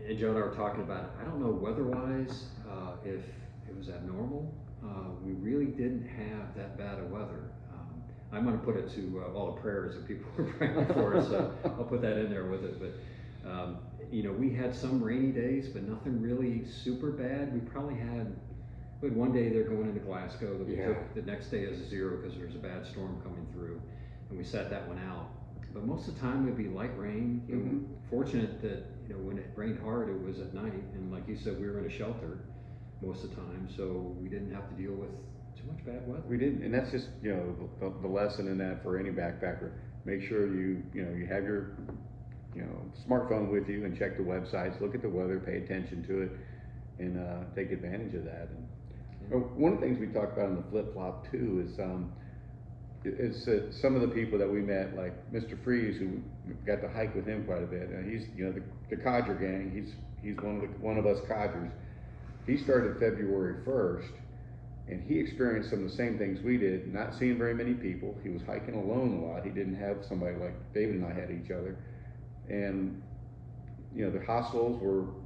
and Joe and I were talking about it. I don't know weather-wise if it was abnormal. We really didn't have that bad of weather. I'm going to put it to all the prayers that people were praying for us, so I'll put that in there with it. But you know, we had some rainy days, but nothing really super bad. We had one day there going into Glasgow that we took the next day as a 0 because there was a bad storm coming through, and we sat that one out. But most of the time it'd be light rain. You know, fortunate that, you know, when it rained hard, it was at night, and like you said, we were in a shelter most of the time, so we didn't have to deal with too much bad weather. We didn't, and that's just, you know, the lesson in that for any backpacker. Make sure you have your, you know, smartphone with you and check the websites, look at the weather, pay attention to it, and take advantage of that. And one of the things we talked about in the flip flop too is some of the people that we met, like Mr. Freeze, who got to hike with him quite a bit. He's, you know, the codger gang. He's one of us codgers. He started February 1st, and he experienced some of the same things we did. Not seeing very many people. He was hiking alone a lot. He didn't have somebody like David and I had each other. And you know, the hostels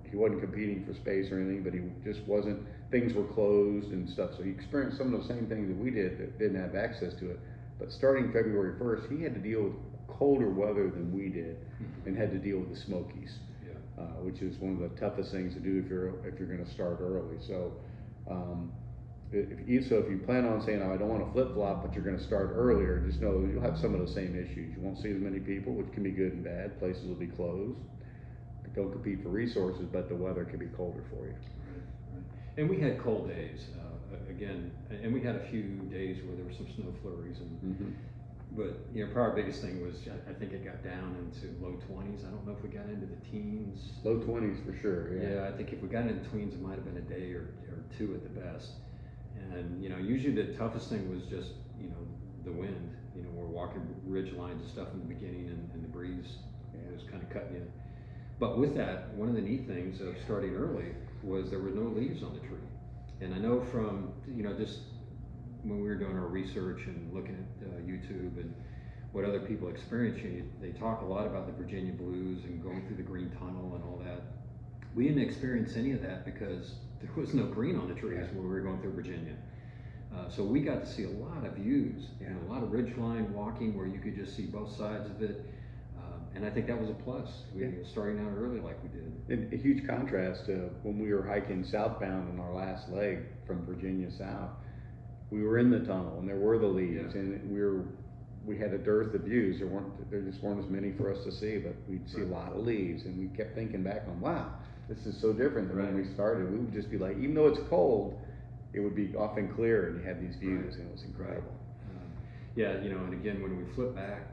he wasn't competing for space or anything, but he just wasn't. Things were closed and stuff. So he experienced some of the same things that we did that didn't have access to it. But starting February 1st, he had to deal with colder weather than we did, and had to deal with the Smokies, which is one of the toughest things to do if you're going to start early. So, if you plan on saying, "Oh, I don't want to flip flop," but you're going to start earlier, just know you'll have some of the same issues. You won't see as many people, which can be good and bad. Places will be closed. Don't compete for resources, but the weather can be colder for you. Right. And we had cold days. Again, and we had a few days where there were some snow flurries, but you know, probably our biggest thing was I think it got down into low 20s. I don't know if we got into the teens. Low 20s for sure. Yeah, I think if we got into the teens, it might have been a day or two at the best. And you know, usually the toughest thing was just, you know, the wind. You know, we're walking ridge lines and stuff in the beginning, and the breeze was kind of cutting you. But with that, one of the neat things of starting early was there were no leaves on the tree. And I know from, you know, just when we were doing our research and looking at YouTube and what other people experience, they talk a lot about the Virginia blues and going through the green tunnel and all that. We didn't experience any of that because there was no green on the trees when we were going through Virginia. So we got to see a lot of views, and a lot of ridgeline walking where you could just see both sides of it. And I think that was a plus. We were starting out early like we did. And a huge contrast to when we were hiking southbound on our last leg from Virginia south. We were in the tunnel and there were the leaves, and we had a dearth of views. There just weren't as many for us to see, but we'd see a lot of leaves, and we kept thinking back on, wow, this is so different than when we started. We would just be like, even though it's cold, it would be often clear, and you had these views, and it was incredible. Yeah, you know, and again, when we flip back,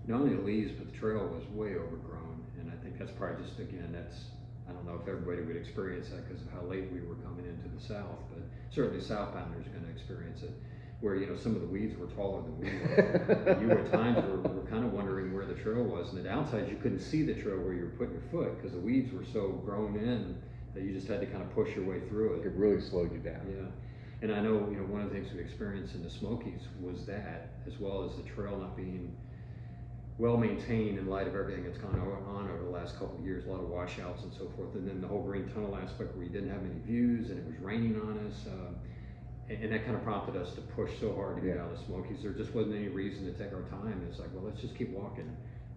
not only the leaves, but the trail was way overgrown. And I think that's probably just, again, I don't know if everybody would experience that because of how late we were coming into the south, but certainly southbounders are going to experience it, where, you know, some of the weeds were taller than we were. You at times were kind of wondering where the trail was, and the downside is you couldn't see the trail where you were putting your foot because the weeds were so grown in that you just had to kind of push your way through it. It really slowed you down. Yeah. And I know, you know, one of the things we experienced in the Smokies was that, as well as the trail not being well maintained in light of everything that's gone on over the last couple of years, a lot of washouts and so forth, and then the whole green tunnel aspect where you didn't have any views and it was raining on us, and that kind of prompted us to push so hard to get out of the Smokies. There just wasn't any reason to take our time. It's like, well, let's just keep walking,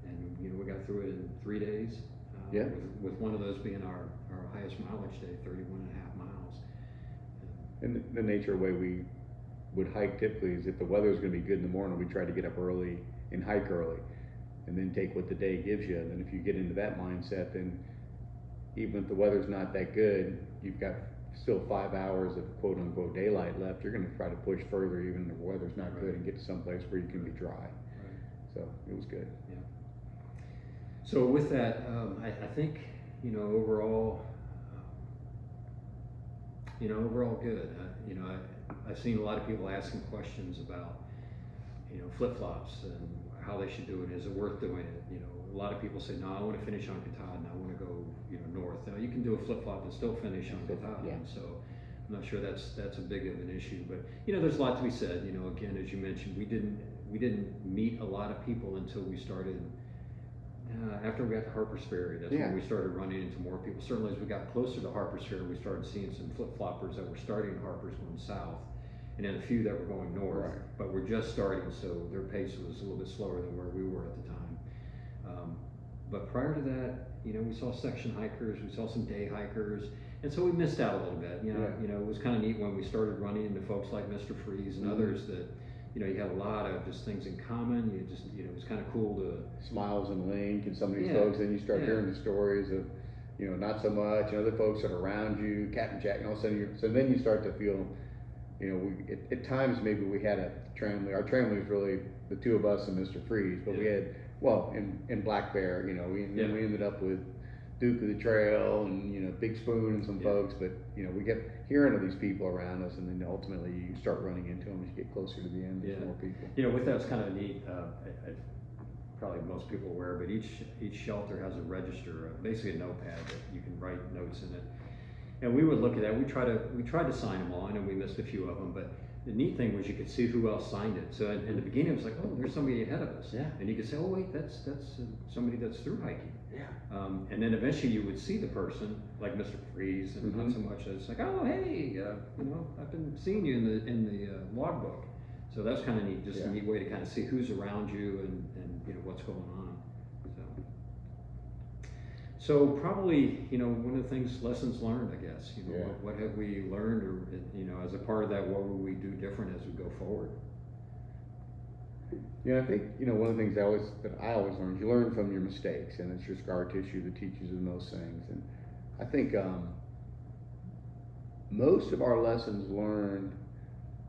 and you know, we got through it in 3 days, with one of those being our highest mileage day, 31.5 miles. And the nature of the way we would hike typically is if the weather was going to be good in the morning, we try to get up early and hike early, and then take what the day gives you. And then if you get into that mindset, then even if the weather's not that good, you've got still 5 hours of quote unquote daylight left. You're going to try to push further even if the weather's not good, and get to some place where you can be dry. So it was good. Yeah. So with that, I think, you know, overall good. You know, I've seen a lot of people asking questions about, you know, flip-flops and how they should do it. Is it worth doing it? You know, a lot of people say, no, I want to finish on Katahdin. I want to go, you know, north. Now you can do a flip-flop and still finish on Katahdin. So I'm not sure that's a big of an issue. But you know, there's a lot to be said. You know, again, as you mentioned, we didn't meet a lot of people until we started After we got to Harper's Ferry, that's Yeah. when we started running into more people. Certainly as we got closer to Harper's Ferry, we started seeing some flip-floppers that were starting in Harper's going south, and then a few that were going north, Right. but we're just starting, so their pace was a little bit slower than where we were at the time. But prior to that, we saw section hikers, we saw some day hikers, and so we missed out a little bit. Yeah. It was kind of neat when we started running into folks like Mr. Freeze and others that, you had a lot of just things in common. It was kind of cool to Smiles and Link and some of these Yeah. folks, then you start Yeah. hearing the stories of, not so much, and other folks that are around you, Captain Jack, and all of a sudden so then you start to feel, at times maybe we had a tramway. Our tramway was really the two of us and Mr. Freeze, but we Yeah. had, in Black Bear, we Yeah. ended up with Duke of the Trail and, Big Spoon and some Yeah. folks, but, we kept hearing of these people around us, and then ultimately you start running into them as you get closer to the end, there's Yeah. more people. With that, it's kind of neat. Probably most people are aware, but each shelter has a register, basically a notepad that you can write notes in it. And we would look at that. We tried to sign them all. I know we missed a few of them, but the neat thing was you could see who else signed it. So in the beginning, it was like, oh, there's somebody ahead of us. Yeah. And you could say, oh wait, that's somebody that's through hiking. Yeah. And then eventually you would see the person, like Mr. Freeze, and not so much as like, oh hey, I've been seeing you in the logbook. So that's kind of neat, just a neat way to kind of see who's around you and what's going on. So probably, one of the things, lessons learned, I guess. What have we learned, or as a part of that, what will we do different as we go forward? Yeah, I think, one of the things that I always learn is you learn from your mistakes, and it's your scar tissue that teaches you those things. And I think most of our lessons learned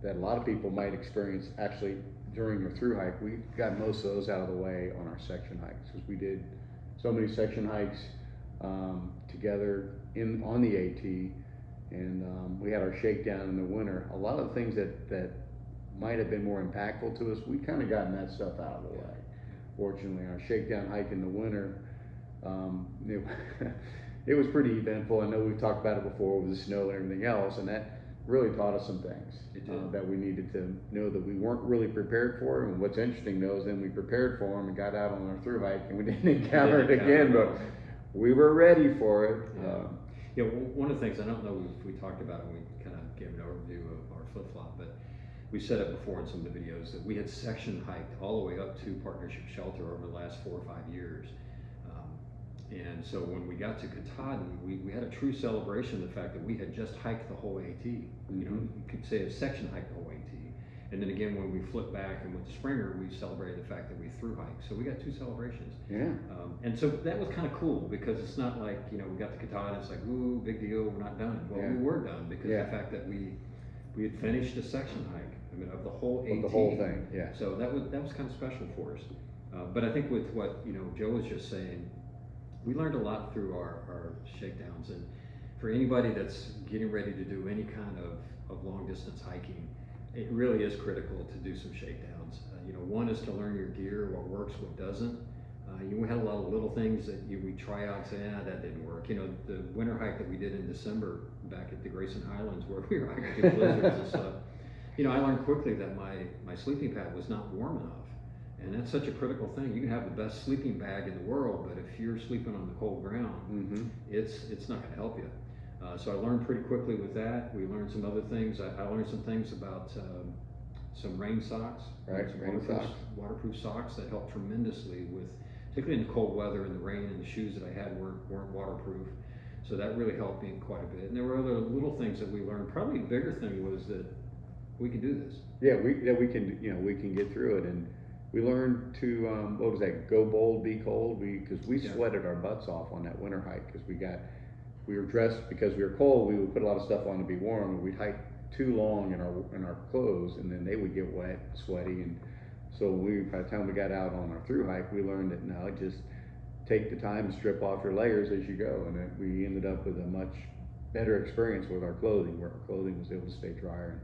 that a lot of people might experience actually during your through hike, we got most of those out of the way on our section hikes, because we did so many section hikes together on the AT, and we had our shakedown in the winter. A lot of the things that might have been more impactful to us, we kind of gotten that stuff out of the way. Fortunately, our shakedown hike in the winter, it was pretty eventful. I know we've talked about it before with the snow and everything else, and that really taught us some things that we needed to know that we weren't really prepared for. And what's interesting though is then we prepared for them and got out on our through hike, and we didn't encounter it again, but we were ready for it. One of the things, I don't know if we talked about it when we kind of gave an overview of our flip-flop, but we said it before in some of the videos that we had section hiked all the way up to Partnership Shelter over the last 4 or 5 years. And so when we got to Katahdin, we had a true celebration of the fact that we had just hiked the whole AT. You could say a section hiked the whole AT. And then again, when we flipped back and went to Springer, we celebrated the fact that we through hiked. So we got 2 celebrations. Yeah. And so that was kind of cool, because it's not like, we got to Katahdin, it's like, ooh, big deal, we're not done. Well, we were done, because the fact that we had finished a section hike, of the whole AT. The whole thing, yeah. So that was kind of special for us. But I think with what, Joe was just saying, we learned a lot through our shakedowns. And for anybody that's getting ready to do any kind of long distance hiking, it really is critical to do some shakedowns. One is to learn your gear, what works, what doesn't. We had a lot of little things that we try out and say, that didn't work. The winter hike that we did in December back at the Grayson Highlands, where we were hiking through blizzards and stuff, I learned quickly that my sleeping pad was not warm enough. And that's such a critical thing. You can have the best sleeping bag in the world, but if you're sleeping on the cold ground, it's not going to help you. So I learned pretty quickly with that. We learned some other things. I learned some things about some rain socks, waterproof socks that helped tremendously with, particularly in the cold weather and the rain, and the shoes that I had weren't waterproof. So that really helped me quite a bit. And there were other little things that we learned. Probably the bigger thing was that we could do this. Yeah, we can get through it. And we learned to, what was that, go bold, be cold, because we sweated our butts off on that winter hike, because we were dressed, because we were cold, we would put a lot of stuff on to be warm, and we'd hike too long in our clothes, and then they would get wet, sweaty, and so by the time we got out on our through hike, we learned that now just take the time and strip off your layers as you go, and then we ended up with a much better experience with our clothing, where our clothing was able to stay drier.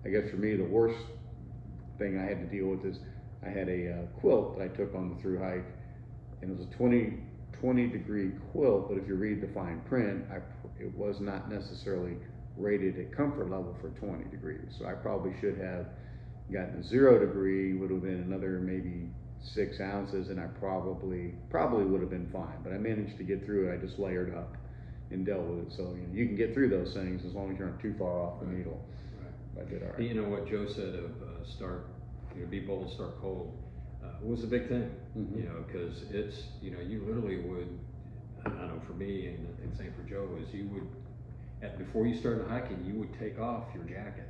And I guess for me, the worst thing I had to deal with is I had a quilt that I took on the through hike, and it was a 20 degree quilt, but if you read the fine print, it was not necessarily rated at comfort level for 20 degrees. So I probably should have gotten a 0 degree, would have been another maybe 6 ounces, and I probably would have been fine. But I managed to get through it. I just layered up and dealt with it. So you can get through those things as long as you're not too far off the needle. Right. I did all right. You know what Joe said of be bold, start cold, was a big thing. Mm-hmm. You know, because it's, you know, you literally would, I don't know, for me, and I think same for Joe, is you would, before you started hiking, you would take off your jacket.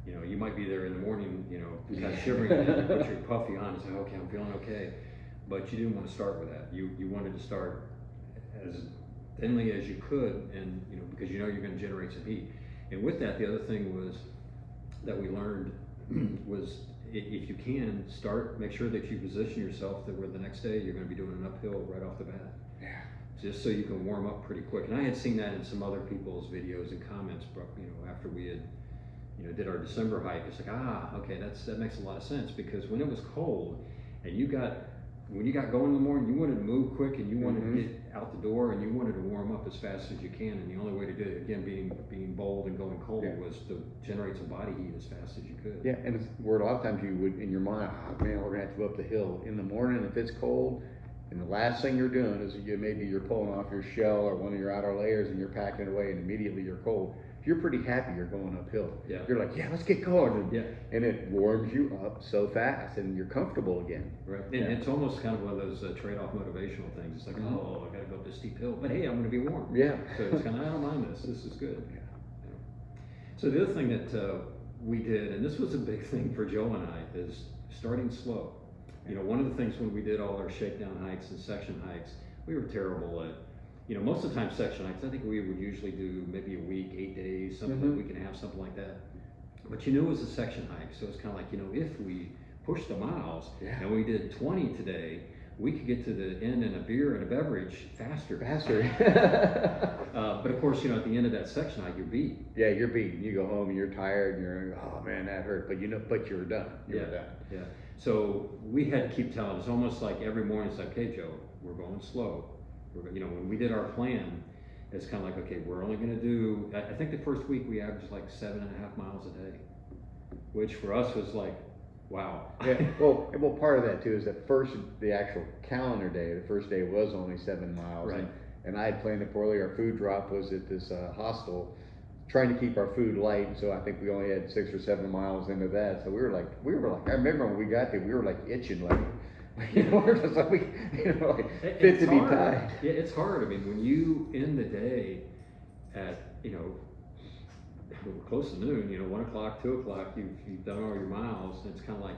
You know, you might be there in the morning, you know, kind of shivering, and you put your puffy on and say, okay, I'm feeling okay. But you didn't want to start with that. You wanted to start as thinly as you could, and, you know, because you know you're going to generate some heat. And with that, the other thing was that we learned was, if you can make sure that you position yourself that where the next day you're going to be doing an uphill right off the bat. Yeah. Just so you can warm up pretty quick. And I had seen that in some other people's videos and comments, you know, after we had, you know, did our December hike. It's like, okay, that makes a lot of sense, because when it was cold and when you got going in the morning, you wanted to move quick and you wanted to get out the door and you wanted to warm up as fast as you can. And the only way to do it, again, being bold and going cold, was to generate some body heat as fast as you could. Yeah, and it's where a lot of times you would, in your mind, man, we're gonna have to go up the hill in the morning if it's cold. And the last thing you're doing is maybe you're pulling off your shell or one of your outer layers and you're packing it away, and immediately you're cold. You're pretty happy you're going uphill. Yeah. You're like, yeah, let's get going. Yeah. And it warms you up so fast, and you're comfortable again. Right. And it's almost kind of one of those trade-off motivational things. It's like, oh, I got to go up this steep hill, but hey, I'm going to be warm. Yeah. So it's kind of, I don't mind this. This is good. Yeah. So the other thing that we did, and this was a big thing for Joe and I, is starting slow. You know, one of the things when we did all our shakedown hikes and section hikes, we were terrible at, you know, most of the time section hikes, I think we would usually do maybe a week, 8 days, something, we can have something like that. But you knew it was a section hike, so it's kind of like, you know, if we pushed the miles, and we did 20 today, we could get to the end in a beer and a beverage faster. But of course, you know, at the end of that section hike, you're beat. Yeah, you're beat. You go home and you're tired and you're, oh man, that hurt. But you know, but you're done. You're done. Yeah. So we had to keep telling. It's almost like every morning it's like, okay, Joe, we're going slow. You know, when we did our plan, it's kind of like, okay, we're only going to do, I think the first week we averaged like 7.5 miles a day, which for us was like, wow. Yeah. Well, part of that too is that the actual calendar day, the first day was only 7 miles. Right. And I had planned it poorly. Our food drop was at this hostel, trying to keep our food light. So I think we only had 6 or 7 miles into that. So we were like, I remember when we got there, we were like itching, like, you know, we're just like, like fit to be tied. Yeah, it's hard. I mean, when you end the day at, you know, close to noon, you know, 1 o'clock, 2 o'clock, you've done all your miles, and it's kind of like,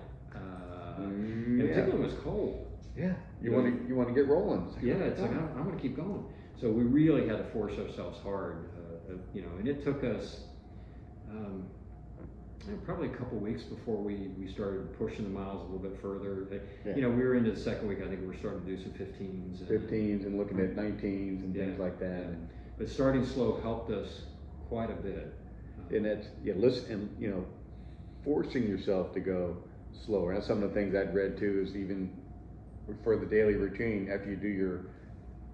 and particularly when it's cold. Yeah, you want to get rolling. It's like, it's like I'm going to keep going. So we really had to force ourselves hard, you know, and it took us probably a couple weeks before we started pushing the miles a little bit further. You know, we were into the second week. I think we were starting to do some 15s. 15s and looking at 19s and things like that. Yeah. But starting slow helped us quite a bit. And that's, listen, and, you know, forcing yourself to go slower. That's some of the things I'd read too, is even for the daily routine, after you do your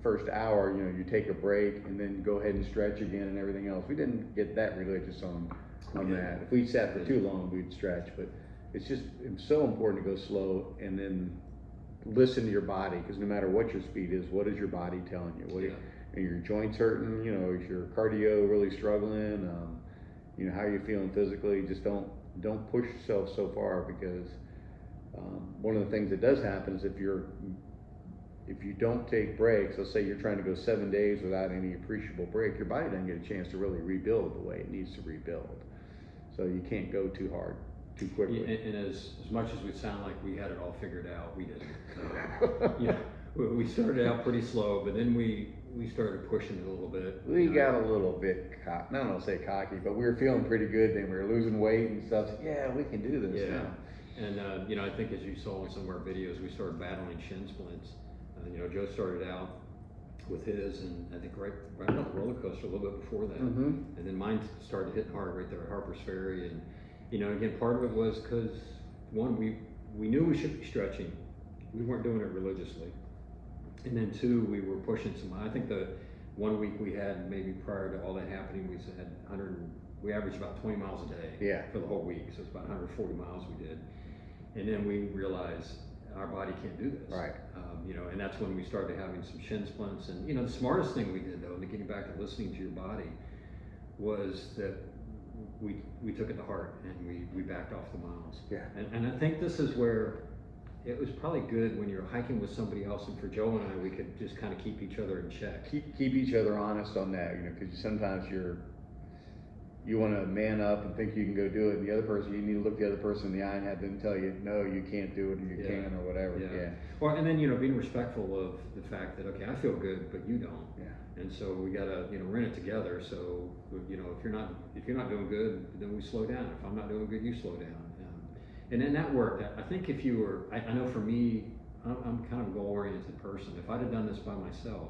first hour, you know, you take a break and then go ahead and stretch again and everything else. We didn't get that religious on that. If we sat for too long, we'd stretch, but it's so important to go slow and then listen to your body, because no matter what your speed is, what is your body telling you? Are your joints hurting? You know, is your cardio really struggling? You know, how are you feeling physically? Just don't push yourself so far, because one of the things that does happen is if you don't take breaks, let's say you're trying to go 7 days without any appreciable break, your body doesn't get a chance to really rebuild the way it needs to rebuild. So you can't go too hard, too quickly. And as much as we sound like we had it all figured out, we didn't. We started out pretty slow, but then we started pushing it a little bit. We got a little bit cocky, I don't want to say cocky, but we were feeling pretty good then. We were losing weight and stuff. So, yeah, we can do this now. And, you know, I think as you saw in some of our videos, we started battling shin splints. You know, Joe started out with his, and I think right on the roller coaster a little bit before that. And then mine started hitting hard right there at Harper's Ferry. And, you know, again, part of it was because, one, we knew we should be stretching. We weren't doing it religiously. And then two, we were pushing some. I think the 1 week we had, maybe prior to all that happening, we averaged about 20 miles a day for the whole week. So it's about 140 miles we did. And then we realized, our body can't do this. Right. You know, and that's when we started having some shin splints. And you know, the smartest thing we did, though, and getting back to listening to your body, was that we took it to heart and we backed off the miles. Yeah. And I think this is where it was probably good when you're hiking with somebody else, and for Joe and I, we could just kind of keep each other in check. Keep each other honest on that, you know, because sometimes you want to man up and think you can go do it, and the other person, you need to look the other person in the eye and have them tell you, no, you can't do it, or you can, or whatever. Yeah. Well, and then, you know, being respectful of the fact that, okay, I feel good, but you don't. Yeah. And so we gotta, you know, we're in it together. So, you know, if you're not doing good, then we slow down. If I'm not doing good, you slow down. And then that worked. I think if you were, I know for me, I'm kind of a goal-oriented person. If I'd have done this by myself,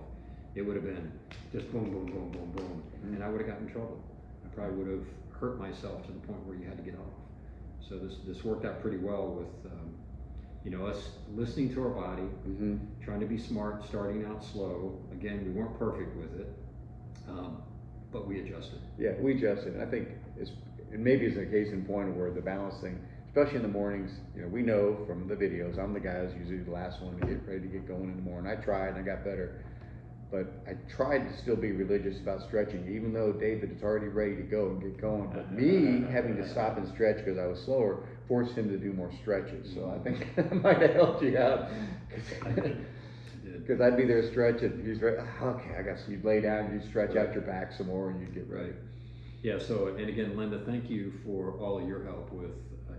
it would have been just boom, boom, boom, boom, boom, and I would have gotten in trouble. I probably would have hurt myself to the point where you had to get off. So this worked out pretty well with, you know, us listening to our body, trying to be smart, starting out slow. Again, we weren't perfect with it, but we adjusted. Yeah, we adjusted. I think and maybe it's a case in point where the balance thing, especially in the mornings, you know, we know from the videos, I'm the guy who's usually the last one to get ready to get going in the morning. I tried and I got better, but I tried to still be religious about stretching, even though David is already ready to go and get going. But me having to stop and stretch because I was slower forced him to do more stretches. So I think that might have helped you out. Because I'd be there stretching. He's right. Okay, I guess you'd lay down, you'd stretch out your back some more, and you'd get ready. Yeah. So, and again, Linda, thank you for all of your help with,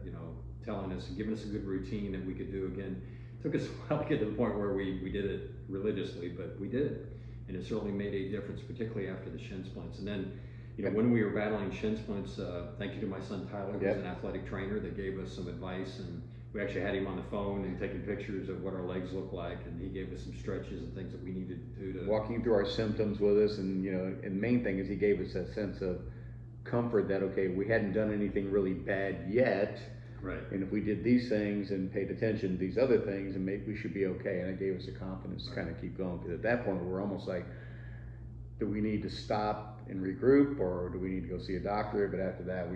you know, telling us and giving us a good routine that we could do. Again, it took us a while to get to the point where we did it religiously, but we did, and it certainly made a difference, particularly after the shin splints. And then, you know, when we were battling shin splints, thank you to my son Tyler, who's an athletic trainer, that gave us some advice, and we actually had him on the phone and taking pictures of what our legs look like, and he gave us some stretches and things that we needed to do to walking through our symptoms with us. And you know, and the main thing is he gave us that sense of comfort that, okay, we hadn't done anything really bad yet, right? And if we did these things and paid attention to these other things, and maybe we should be okay. And it gave us the confidence to kind of keep going, because at that point we're almost like, do we need to stop and regroup, or do we need to go see a doctor? But after that,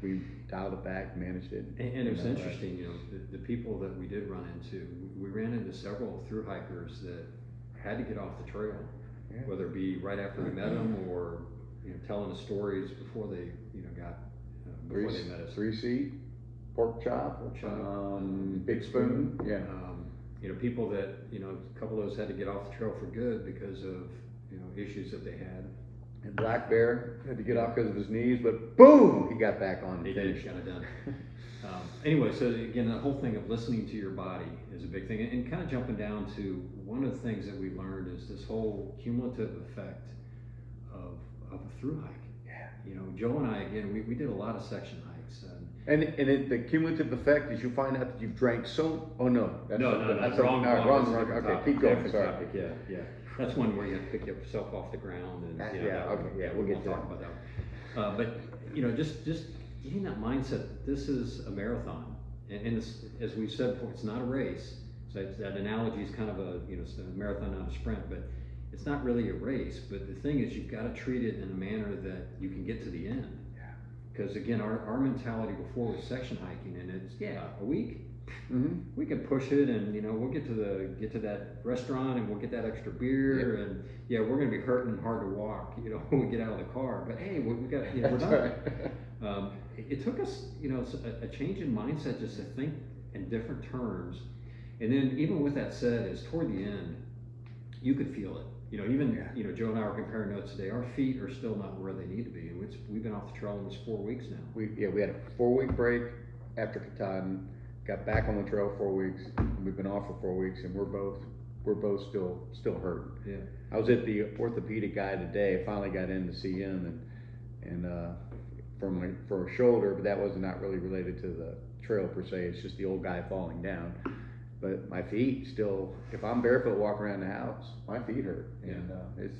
we dialed it back, managed it. And it was interesting, you know, the people that we did run into, we ran into several thru hikers that had to get off the trail, whether it be right after we met them, or you know, telling us stories before they, you know, got before they met us. 3-seat, pork chop, big spoon, you know, people that, you know, a couple of those had to get off the trail for good because of, you know, issues that they had. And Black Bear had to get off because of his knees, but boom, he got back on. He did, got it done. Anyway, so again, the whole thing of listening to your body is a big thing, and kind of jumping down to one of the things that we learned is this whole cumulative effect of a thru hike. Yeah. You know, Joe and I, again, we did a lot of section hikes. The cumulative effect is you find out that you've drank so. Oh no, that's wrong. Okay, keep going. Sorry. Topic. Yeah. That's one where you have to pick yourself off the ground, and we'll get to talk about that. But you know, just getting that mindset that this is a marathon, and it's, as we've said before, it's not a race. So that analogy is kind of it's a marathon, not a sprint, but it's not really a race. But the thing is, you've got to treat it in a manner that you can get to the end. Because again, our mentality before was section hiking, and it's a week. We can push it, and you know, we'll get to that restaurant, and we'll get that extra beer, and we're going to be hurting and hard to walk, you know, when we get out of the car. But hey, we got, you know, we're done. It took us, you know, a change in mindset just to think in different terms, and then even with that said, is toward the end, you could feel it. You know, even you know, Joe and I were comparing notes today. Our feet are still not where they need to be, and we've been off the trail almost 4 weeks now. We had a 4-week break after Katahdin. Got back on the trail 4 weeks, and we've been off for 4 weeks, and we're both still hurt. Yeah. I was at the orthopedic guy today. I finally got in to see him, and for a shoulder, but that was not really related to the trail per se. It's just the old guy falling down. But my feet still, if I'm barefoot walking around the house, my feet hurt, and it's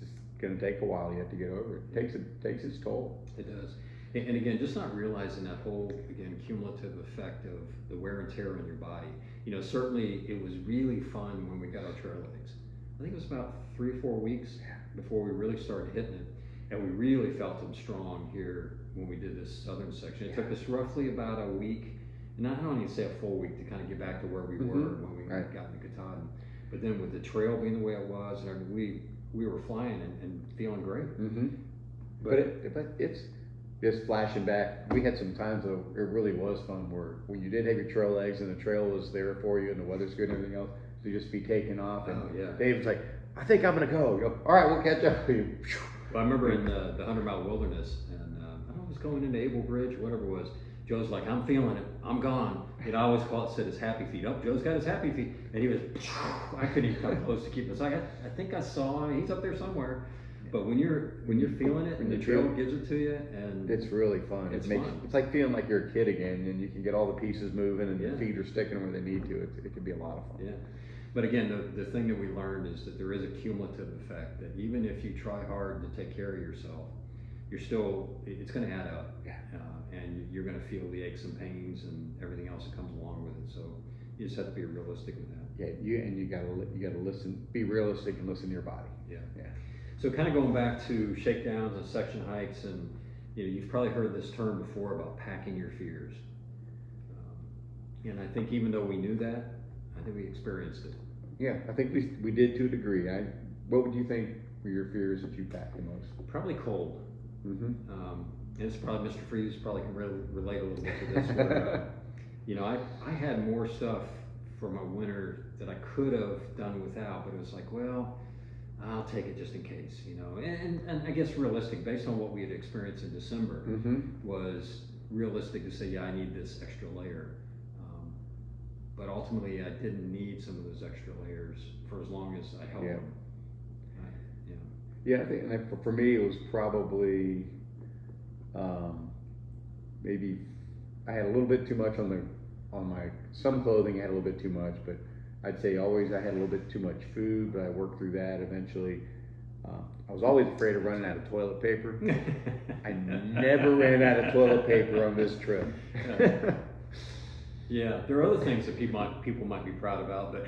just gonna take a while. You have to get over it. Takes its toll. It does. And again, just not realizing that whole, again, cumulative effect of the wear and tear on your body. You know, certainly it was really fun when we got our trail legs. I think it was about 3 or 4 weeks before we really started hitting it. And we really felt them strong here when we did this southern section. It took us roughly about a week and I don't even say a full week to kind of get back to where we were when we got into Katahdin. But then with the trail being the way it was, and everything, we were flying and feeling great. But it's just flashing back. We had some times though, it really was fun where when you did have your trail legs and the trail was there for you and the weather's good and everything else, to just be taking off. And Dave's like, I think I'm gonna go. You go, all right, we'll catch up with you. Well, I remember in the 100-mile wilderness, and I don't know, I was going into Able Bridge, whatever it was. Joe's like, I'm feeling it, I'm gone. I always said his happy feet. Oh, Joe's got his happy feet. And he was, I couldn't even come close to keep us. I think I saw him, he's up there somewhere. But when you're feeling it and the trail gives it to you, and it's really fun. It's like feeling like you're a kid again, and you can get all the pieces moving and the feet are sticking where they need to. It can be a lot of fun. Yeah. But again, the thing that we learned is that there is a cumulative effect, that even if you try hard to take care of yourself, it's going to add up. And you're going to feel the aches and pains and everything else that comes along with it. So you just have to be realistic with that. Yeah, you gotta listen, be realistic and listen to your body. Yeah. So kind of going back to shakedowns and section hikes, and you've probably heard this term before about packing your fears. And I think even though we knew that, I think we experienced it. Yeah, I think we did to a degree. What would you think were your fears that you packed the most? Probably cold. And it's probably Mr. Freeze probably can relate a little bit to this. Where, I had more stuff for my winter that I could have done without, but it was like, well, I'll take it just in case, And I guess realistic, based on what we had experienced in December, was realistic to say, yeah, I need this extra layer. But ultimately, I didn't need some of those extra layers for as long as I held them. Yeah, I think for me, it was probably maybe I had a little bit too much on my some clothing. I had a little bit too much, but I'd say always I had a little bit too much food. But I worked through that eventually. I was always afraid of running out of toilet paper. I never ran out of toilet paper on this trip. Yeah, there are other things that people might be proud about, but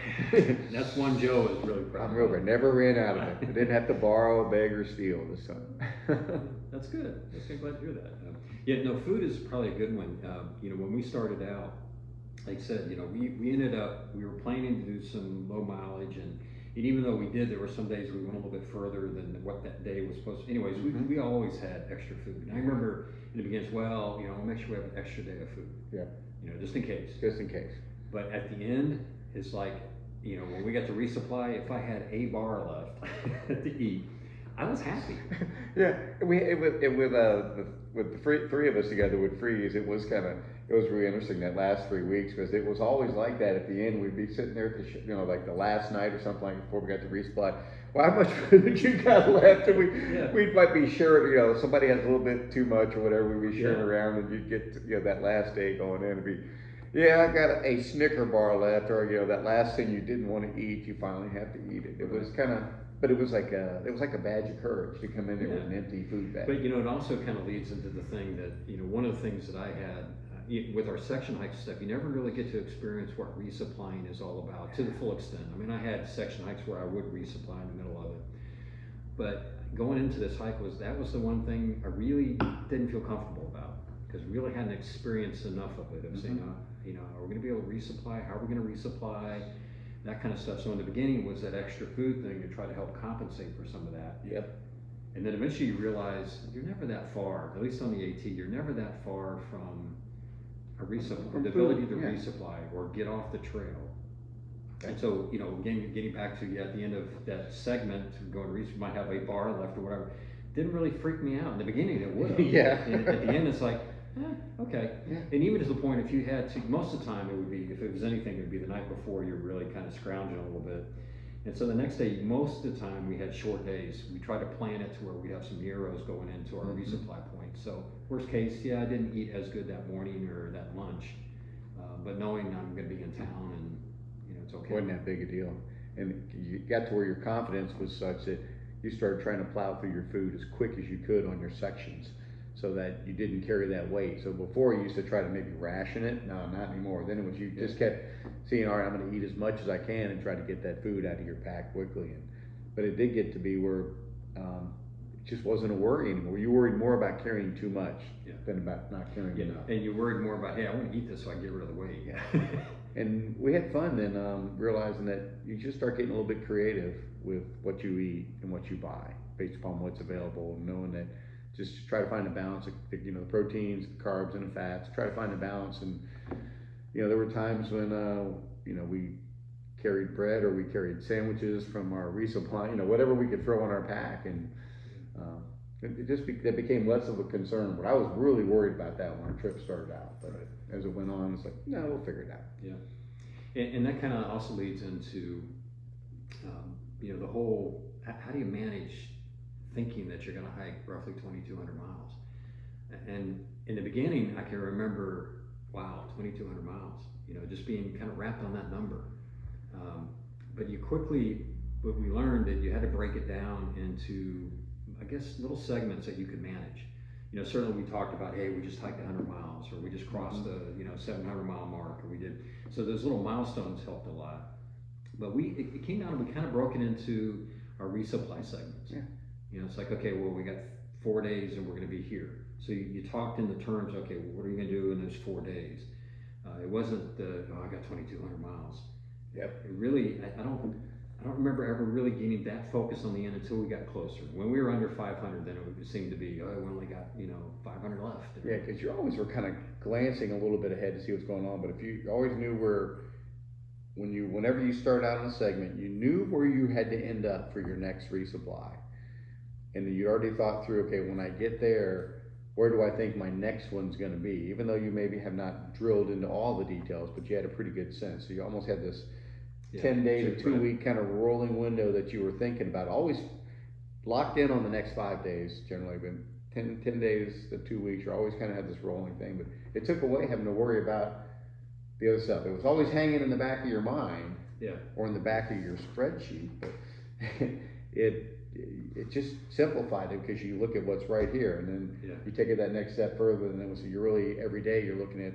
that's one Joe is really proud of. I never ran out of it. I didn't have to borrow, beg, or steal this time. That's good. I'm glad to hear that. Food is probably a good one. When we started out, like I said, we were planning to do some low mileage, and even though we did, there were some days we went a little bit further than what that day was supposed to. Anyways, we always had extra food. And I remember in the beginning, we'll make sure we have an extra day of food. Yeah. Just in case. Just in case. But at the end, it's like, when we got to resupply, if I had a bar left to eat, I was happy. Yeah, with the three of us together with Freeze, it was really interesting that last 3 weeks, because it was always like that. At the end, we'd be sitting there, like the last night or something like before we got to resupply. Well, how much food did you got left? And we might be sharing, somebody has a little bit too much or whatever, we'd be sharing around, and you'd get that last day going in and be, I got a Snicker bar left, or that last thing you didn't want to eat, you finally have to eat it. It was kind of. But it was like a badge of courage to come in there with an empty food bag. But it also kind of leads into the thing that one of the things that I had with our section hike stuff, you never really get to experience what resupplying is all about to the full extent. I mean, I had section hikes where I would resupply in the middle of it, but going into this hike was the one thing I really didn't feel comfortable about, because we really hadn't experienced enough of it. Of saying, are we going to be able to resupply? How are we going to resupply? That kind of stuff. So in the beginning was that extra food thing to try to help compensate for some of that. Yep. And then eventually you realize you're never that far, at least on the AT, you're never that far from a resupply, the ability to resupply or get off the trail. Okay. And so, getting back to at the end of that segment, going to might have a bar left or whatever, didn't really freak me out. In the beginning it would have. Yeah. And at the end it's like, okay. Yeah. And even to the point, if you had to, most of the time it would be, if it was anything, it would be the night before you're really kind of scrounging a little bit. And so the next day, most of the time we had short days. We try to plan it to where we have some Euros going into our resupply point. So worst case, I didn't eat as good that morning or that lunch, but knowing I'm going to be in town and it's okay. Wasn't that big a deal. And you got to where your confidence was such that you started trying to plow through your food as quick as you could on your sections, so that you didn't carry that weight. So before you used to try to maybe ration it. No, not anymore. Then it was you just kept seeing, all right, I'm going to eat as much as I can and try to get that food out of your pack quickly. But it did get to be where just wasn't a worry anymore. You worried more about carrying too much Yeah. than about not carrying enough. And you worried more about, hey, I want to eat this so I can get rid of the weight. Yeah. And we had fun then, realizing that you just start getting a little bit creative with what you eat and what you buy based upon what's available, and knowing that just try to find a balance of the proteins, the carbs, and the fats. Try to find a balance. And there were times when we carried bread or we carried sandwiches from our resupply, whatever we could throw in our pack, and that became less of a concern. But I was really worried about that when our trip started out. But as it went on, it's like, no, we'll figure it out. Yeah, and that kind of also leads into the whole, how do you manage thinking that you're going to hike roughly 2,200 miles? And in the beginning, I can remember, wow, 2,200 miles, just being kind of wrapped on that number. But what we learned that you had to break it down into, I guess, little segments that you could manage. Certainly we talked about, hey, we just hiked 100 miles, or we just crossed the 700 mile mark, or we did. So those little milestones helped a lot. But it came down to, we kind of broke it into our resupply segments. Yeah. It's like, okay, well, we got 4 days and we're going to be here. So you talked in the terms, okay, well, what are you going to do in those 4 days? It wasn't I got 2,200 miles. Yep. It really, I don't remember ever really getting that focused on the end until we got closer. When we were under 500, then it seemed to be, we only got 500 left. Yeah, because you always were kind of glancing a little bit ahead to see what's going on. But if you always knew whenever you start out on a segment, you knew where you had to end up for your next resupply, and then you already thought through, okay, when I get there, where do I think my next one's going to be? Even though you maybe have not drilled into all the details, but you had a pretty good sense. So you almost had this 10-day to 2-week kind of rolling window that you were thinking about, always locked in on the next 5 days, generally, but 10 days to 2 weeks, you always kind of had this rolling thing. But it took away having to worry about the other stuff. It was always hanging in the back of your mind, or in the back of your spreadsheet, but it just simplified it, because you look at what's right here, and then you take it that next step further, and then so you're really, every day you're looking at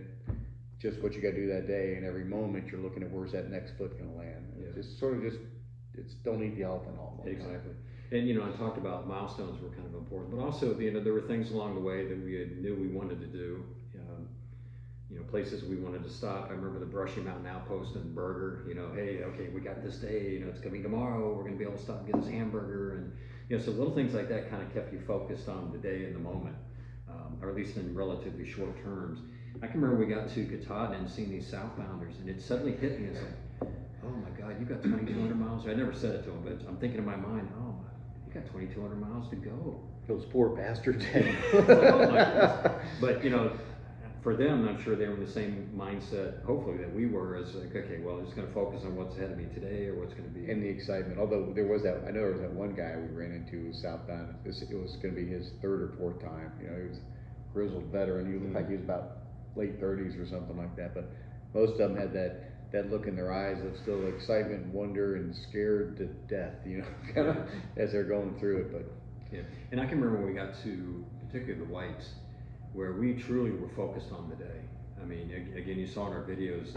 just what you got to do that day, and every moment you're looking at where's that next foot going to land. Just sort of it's don't eat the elephant all the time. Exactly. And I talked about milestones were kind of important, but also there were things along the way that we knew we wanted to do. Places we wanted to stop. I remember the Brushy Mountain Outpost and burger. Hey, okay, we got this day. It's gonna be tomorrow. We're gonna be able to stop and get this hamburger, and so little things like that kind of kept you focused on the day and the moment, or at least in relatively short terms. I can remember we got to Katahdin and seeing these southbounders, and it suddenly hit me as like, oh my God, you got 2,200 miles. I never said it to them, but I'm thinking in my mind, oh my, you got 2,200 miles to go. Those poor bastards. Oh my goodness. But for them, I'm sure they were in the same mindset, hopefully, that we were, as like, okay, well, I'm just going to focus on what's ahead of me today, or what's going to be. And the excitement. Although I know there was that one guy we ran into who was southbound. It was going to be his 3rd or 4th time. He was a grizzled veteran. He looked like he was about late 30s or something like that. But most of them had that look in their eyes of still excitement and wonder and scared to death, kind of as they're going through it. But and I can remember when we got to particularly the Whites, where we truly were focused on the day. I mean, again, you saw in our videos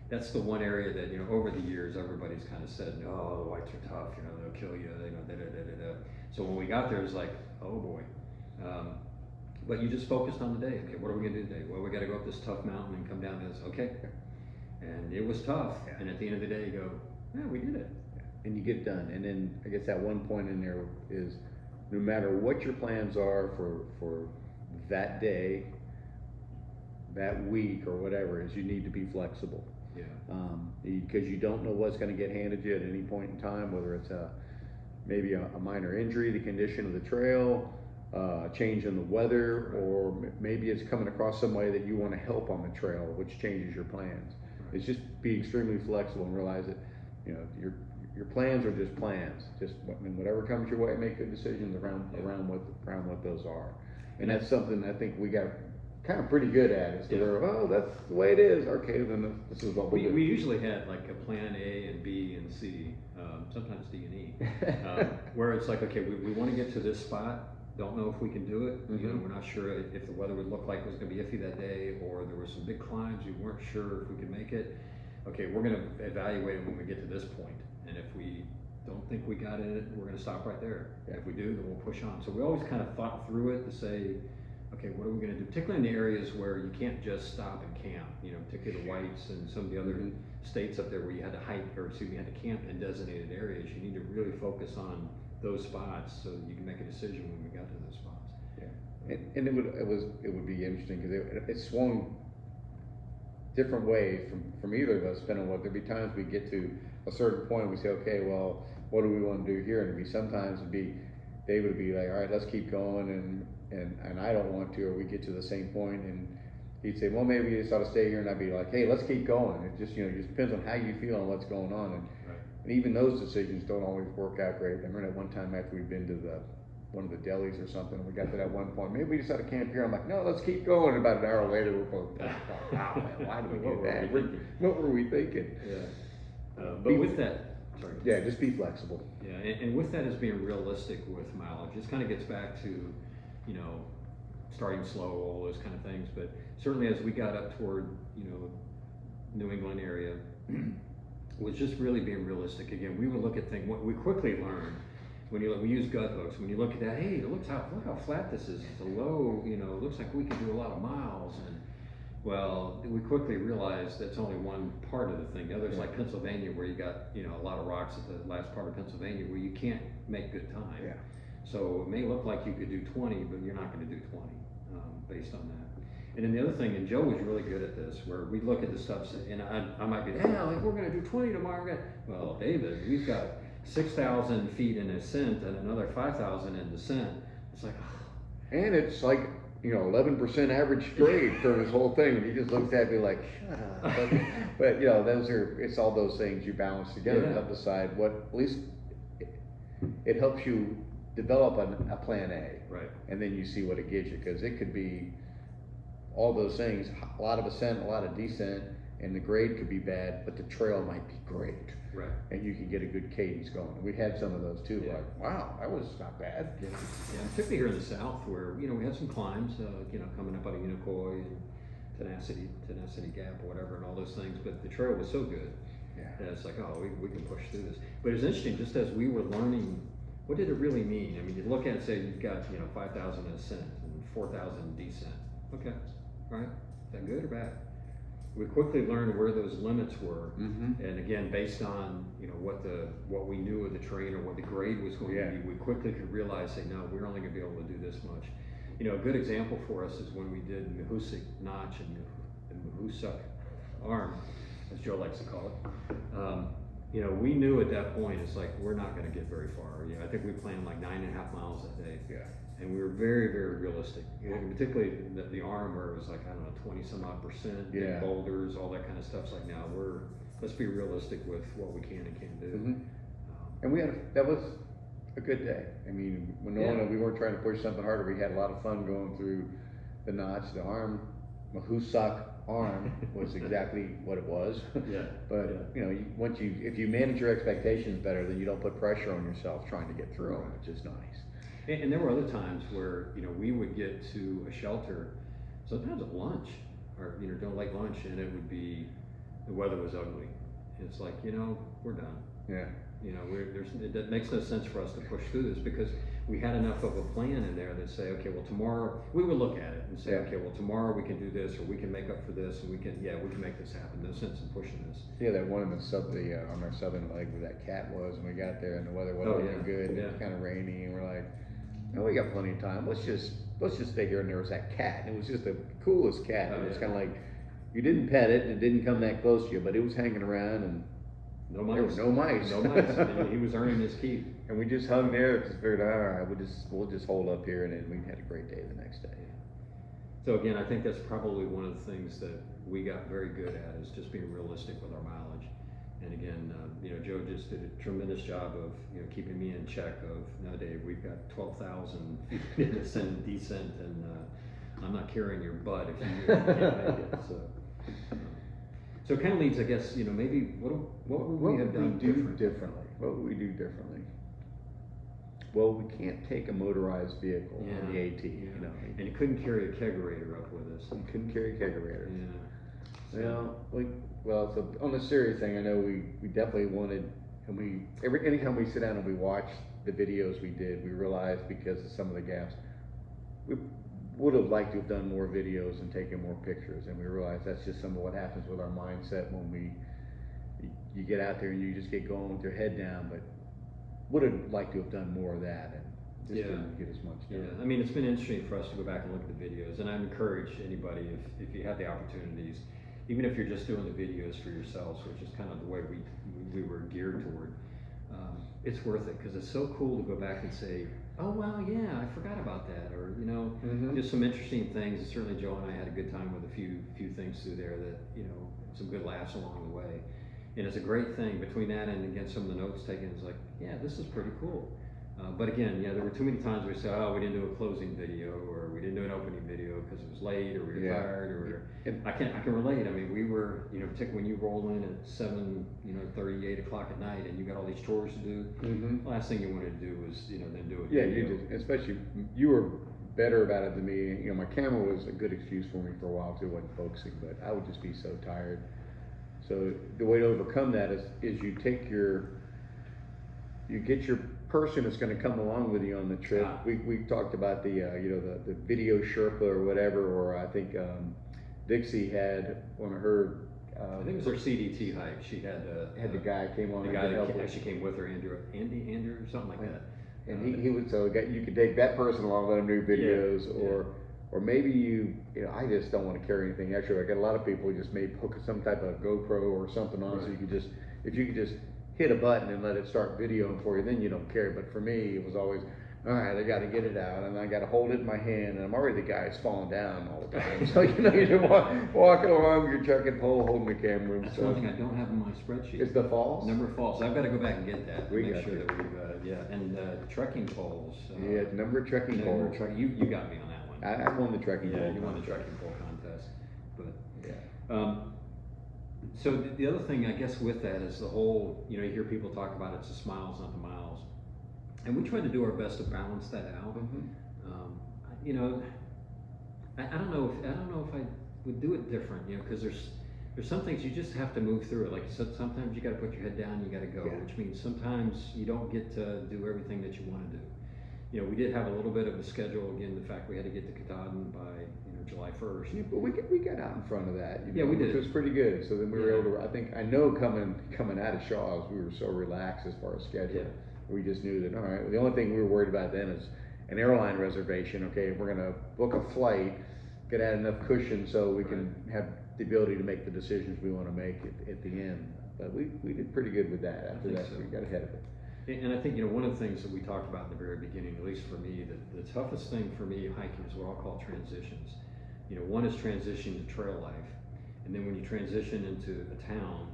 that's the one area that, over the years, everybody's kind of said, oh, the Whites are tough, they'll kill you, da-da-da-da-da. So when we got there, it was like, oh boy. But you just focused on the day. Okay, what are we gonna do today? Well, we gotta go up this tough mountain and come down this, okay. And it was tough, and at the end of the day, you go, yeah, we did it. And you get it done. And then I guess that one point in there is, no matter what your plans are for that day, that week, or whatever it is, you need to be flexible. Because you don't know what's going to get handed you at any point in time, whether it's maybe a minor injury, the condition of the trail, change in the weather, or maybe it's coming across some way that you want to help on the trail, which changes your plans. It's just be extremely flexible and realize that your plans are just plans. Just whatever comes your way, make good decisions around what those are. And that's something I think we got kind of pretty good at, is to where, oh, that's the way it is. Okay, then this is what we do. We usually had like a plan A and B and C, sometimes D and E, where it's like, okay, we want to get to this spot. Don't know if we can do it. We're not sure if the weather would look like it was going to be iffy that day, or there were some big climbs we weren't sure if we could make it. Okay, we're going to evaluate it when we get to this point, and if we don't think we got it, we're gonna stop right there. Yeah. If we do, then we'll push on. So we always kind of thought through it to say, okay, what are we gonna do? Particularly in the areas where you can't just stop and camp, you know, particularly the whites and some of the other states up there where you had to hike, or excuse me, you had to camp in designated areas. You need to really focus on those spots so that you can make a decision when we got to those spots. Yeah, and it would be interesting because it swung different ways from either of us, depending on what, there'd be times we get to a certain point and we say, okay, well, what do we want to do here? And it'd be sometimes David would be like, all right, let's keep going, and I don't want to, or we get to the same point and he'd say, well, maybe you just ought to stay here, and I'd be like, hey, let's keep going. It just, just depends on how you feel and what's going on, and even those decisions don't always work out great. I remember at one time after we'd been to one of the delis or something, we got to that one point, maybe we just ought to camp here. I'm like, no, let's keep going. And about an hour later, we're both like, wow, man, why did we do that? What were we thinking? Yeah. But with that, sorry. Yeah, just be flexible. Yeah, and with that is being realistic with mileage. This kind of gets back to, starting slow, all those kind of things. But certainly as we got up toward, New England area, was just really being realistic. Again, we would look at things, what we quickly learned, we use gut hooks, when you look at that, hey, look how flat this is, it's a low, it looks like we can do a lot of miles, and well, we quickly realized that's only one part of the thing. The other's like Pennsylvania, where you got, a lot of rocks at the last part of Pennsylvania where you can't make good time. Yeah. So it may look like you could do 20, but you're not gonna do 20, based on that. And then the other thing, and Joe was really good at this, where we look at the stuff, and I might be, like we're gonna do 20 tomorrow. Well, David, we've got 6,000 feet in ascent and another 5,000 in descent. It's like, and it's like, 11% average grade for this whole thing. He just looks at me like, shut up. But it's all those things you balance together to help decide what, at least it helps you develop a plan A. Right. And then you see what it gives you, because it could be all those things, a lot of ascent, a lot of descent, and the grade could be bad, but the trail might be great. Right. And you can get a good cadence going. We had some of those too. Yeah. Like, wow, that was not bad. Yeah, particularly here in the South, where we had some climbs, coming up out of Unicoi and Tenacity Gap or whatever, and all those things. But the trail was so good that it's like, oh, we can push through this. But it's interesting, just as we were learning, what did it really mean? I mean, you look at it and say you've got 5,000 ascent and 4,000 descent. Okay, all right, is that good or bad? We quickly learned where those limits were, and again, based on what we knew of the terrain or what the grade was going to be, we quickly could realize, say, no, we're only going to be able to do this much. A good example for us is when we did Mahoosuc Notch and Mahoosuc Arm, as Joe likes to call it. We knew at that point, it's like, we're not going to get very far. I think we planned like 9.5 miles that day. Yeah. And we were very, very realistic. Particularly the arm, where it was like, I don't know, 20 some odd percent, big boulders, all that kind of stuff. It's like, now let's be realistic with what we can and can't do. And that was a good day. I mean, we weren't trying to push something harder. We had a lot of fun going through the notch. The arm, Mahoosuc Arm was exactly what it was. Yeah. But if you manage your expectations better, then you don't put pressure on yourself trying to get through them, which is nice. And there were other times where, we would get to a shelter, sometimes at lunch, or, during late lunch, and it would be, the weather was ugly. And it's like, we're done. Yeah. It makes no sense for us to push through this, because we had enough of a plan in there that say, okay, well, tomorrow, we would look at it and say, okay, well, tomorrow we can do this, or we can make up for this, and we can make this happen. No sense in pushing this. Yeah, that one on our southern leg where that cat was, and we got there and the weather wasn't really good, and it was kind of rainy, and we're like, no, we got plenty of time. Let's just stay here. And there was that cat. And it was just the coolest cat. It was kind of like, you didn't pet it, and it didn't come that close to you, but it was hanging around, and no mice. There were no mice. No mice. And he was earning his keep. And we just hung there. Just figured, all right, we'll just hold up here, and then we had a great day the next day. So again, I think that's probably one of the things that we got very good at, is just being realistic with our mileage. And again, Joe just did a tremendous job of, keeping me in check of, no, Dave, we've got 12,000 feet in ascent and descent, and I'm not carrying your butt if you can't make it. So it kind of leads, I guess, maybe what would we have done differently? What would we do differently? Well, we can't take a motorized vehicle on the AT. And you couldn't carry a kegerator up with us. You couldn't carry a kegerator. Yeah. So on the serious thing, I know we definitely wanted And anytime we sit down and we watch the videos we did, we realize because of some of the gaps, we would have liked to have done more videos and taken more pictures. And we realize that's just some of what happens with our mindset when you get out there and you just get going with your head down, but would have liked to have done more of that and just didn't get as much done. Yeah, I mean, it's been interesting for us to go back and look at the videos, and I encourage anybody, if you have the opportunities, even if you're just doing the videos for yourselves, which is kind of the way we were geared toward, it's worth it, because it's so cool to go back and say, oh wow, yeah, I forgot about that, or just some interesting things. And certainly Joe and I had a good time with a few things through there that, some good laughs along the way. And it's a great thing between that and again some of the notes taken. It's like, yeah, this is pretty cool. But again, there were too many times we said, oh, we didn't do a closing video, or we didn't do an opening video because it was late, or we were tired, or I can relate. I mean, we were, particularly when you roll in at 7, 30, 8 o'clock at night, and you got all these chores to do. The last thing you wanted to do was, then do a video. Yeah, you did. Especially you were better about it than me. My camera was a good excuse for me for a while too. It wasn't focusing, but I would just be so tired. So the way to overcome that is you get your person that's going to come along with you on the trip. We talked about the video Sherpa or whatever, or I think Dixie had one of her. I think it was her CDT hike. She had the guy came on. The guy that actually came with her, Andrew, or something like that. And he would you could take that person along, let him do videos, or maybe I just don't want to carry anything extra. I got a lot of people who just maybe hook some type of GoPro or something on, so you could if you could just hit a button and let it start videoing for you, then you don't care. But for me, it was always, all right, I got to get it out, and I got to hold it in my hand, and I'm already the guy that's falling down all the time. So you're just walking along, you're chucking pole, holding the camera. That's one thing I don't have in my spreadsheet. It's the falls? Number of falls. I've got to go back and get that. Make sure that we've and trekking poles. Number of trekking poles. You got me on that one. I won the trekking pole. Yeah, you won the trekking pole contest. But so the other thing, I guess, with that is the whole, you hear people talk about it's the smiles, not the miles. And we try to do our best to balance that out. I don't know if I would do it different, because there's some things you just have to move through it. Like you said, sometimes you got to put your head down, you got to go, which means sometimes you don't get to do everything that you want to do. We did have a little bit of a schedule, again, the fact we had to get to Katahdin by, July 1st. Yeah, but we got out in front of that, we did. Which was pretty good. So then we were able to, I know coming out of Shaw's, we were so relaxed as far as schedule. Yeah. We just knew that, all right, the only thing we were worried about then is an airline reservation. Okay, we're going to book a flight, get add enough cushion so we can have the ability to make the decisions we want to make at the end. But we did pretty good with that. After that, we got ahead of it. And I think, one of the things that we talked about in the very beginning, at least for me, the toughest thing for me hiking is what I'll call transitions. One is transition to trail life, and then when you transition into a town,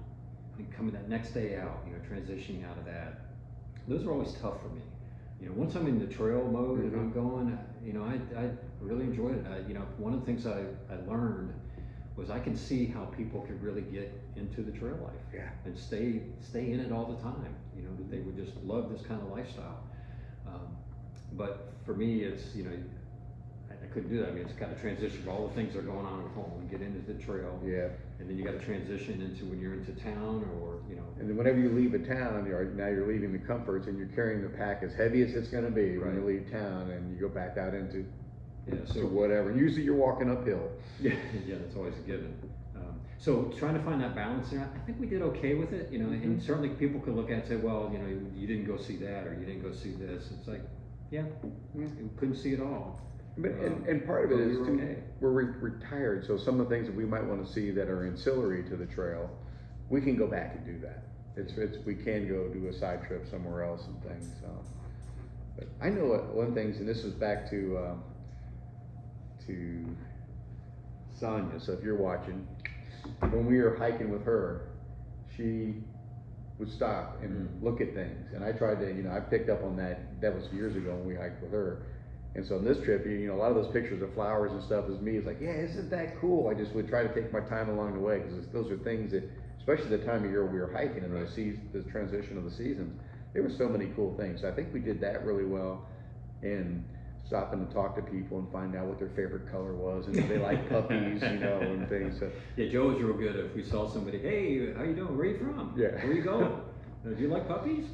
and coming that next day out, transitioning out of that, those are always tough for me. Once I'm in the trail mode and I'm going, I really enjoyed it. One of the things I learned was I can see how people could really get into the trail life and stay in it all the time. That they would just love this kind of lifestyle. But for me, it's I couldn't do that. I mean, it's kind of transition from all the things that are going on at home. You get into the trail, and then you got to transition into when you're into town, or And then whenever you leave a town, now you're leaving the comforts, and you're carrying the pack as heavy as it's going to be when you leave town, and you go back out into to whatever. And usually you're walking uphill. Yeah, that's always a given. So trying to find that balance there, I think we did okay with it. And certainly people could look at it and say, well, you didn't go see that, or you didn't go see this. It's like, we couldn't see it all. But, and part of it is we're retired, so some of the things that we might want to see that are ancillary to the trail, we can go back and do that. We can go do a side trip somewhere else and things. But I know one thing, and this is back to Sonia. So if you're watching, when we were hiking with her, she would stop and look at things, and I tried to, I picked up on that. That was years ago when we hiked with her. And so on this trip, a lot of those pictures of flowers and stuff is me. It's like, isn't that cool? I just would try to take my time along the way, because those are things that, especially the time of year we were hiking and the transition of the seasons, there were so many cool things. So I think we did that really well, and stopping to talk to people and find out what their favorite color was, and if they like puppies, and things. So. Yeah, Joe was real good. If we saw somebody, hey, how you doing? Where are you from? Yeah. Where you going? Do you like puppies?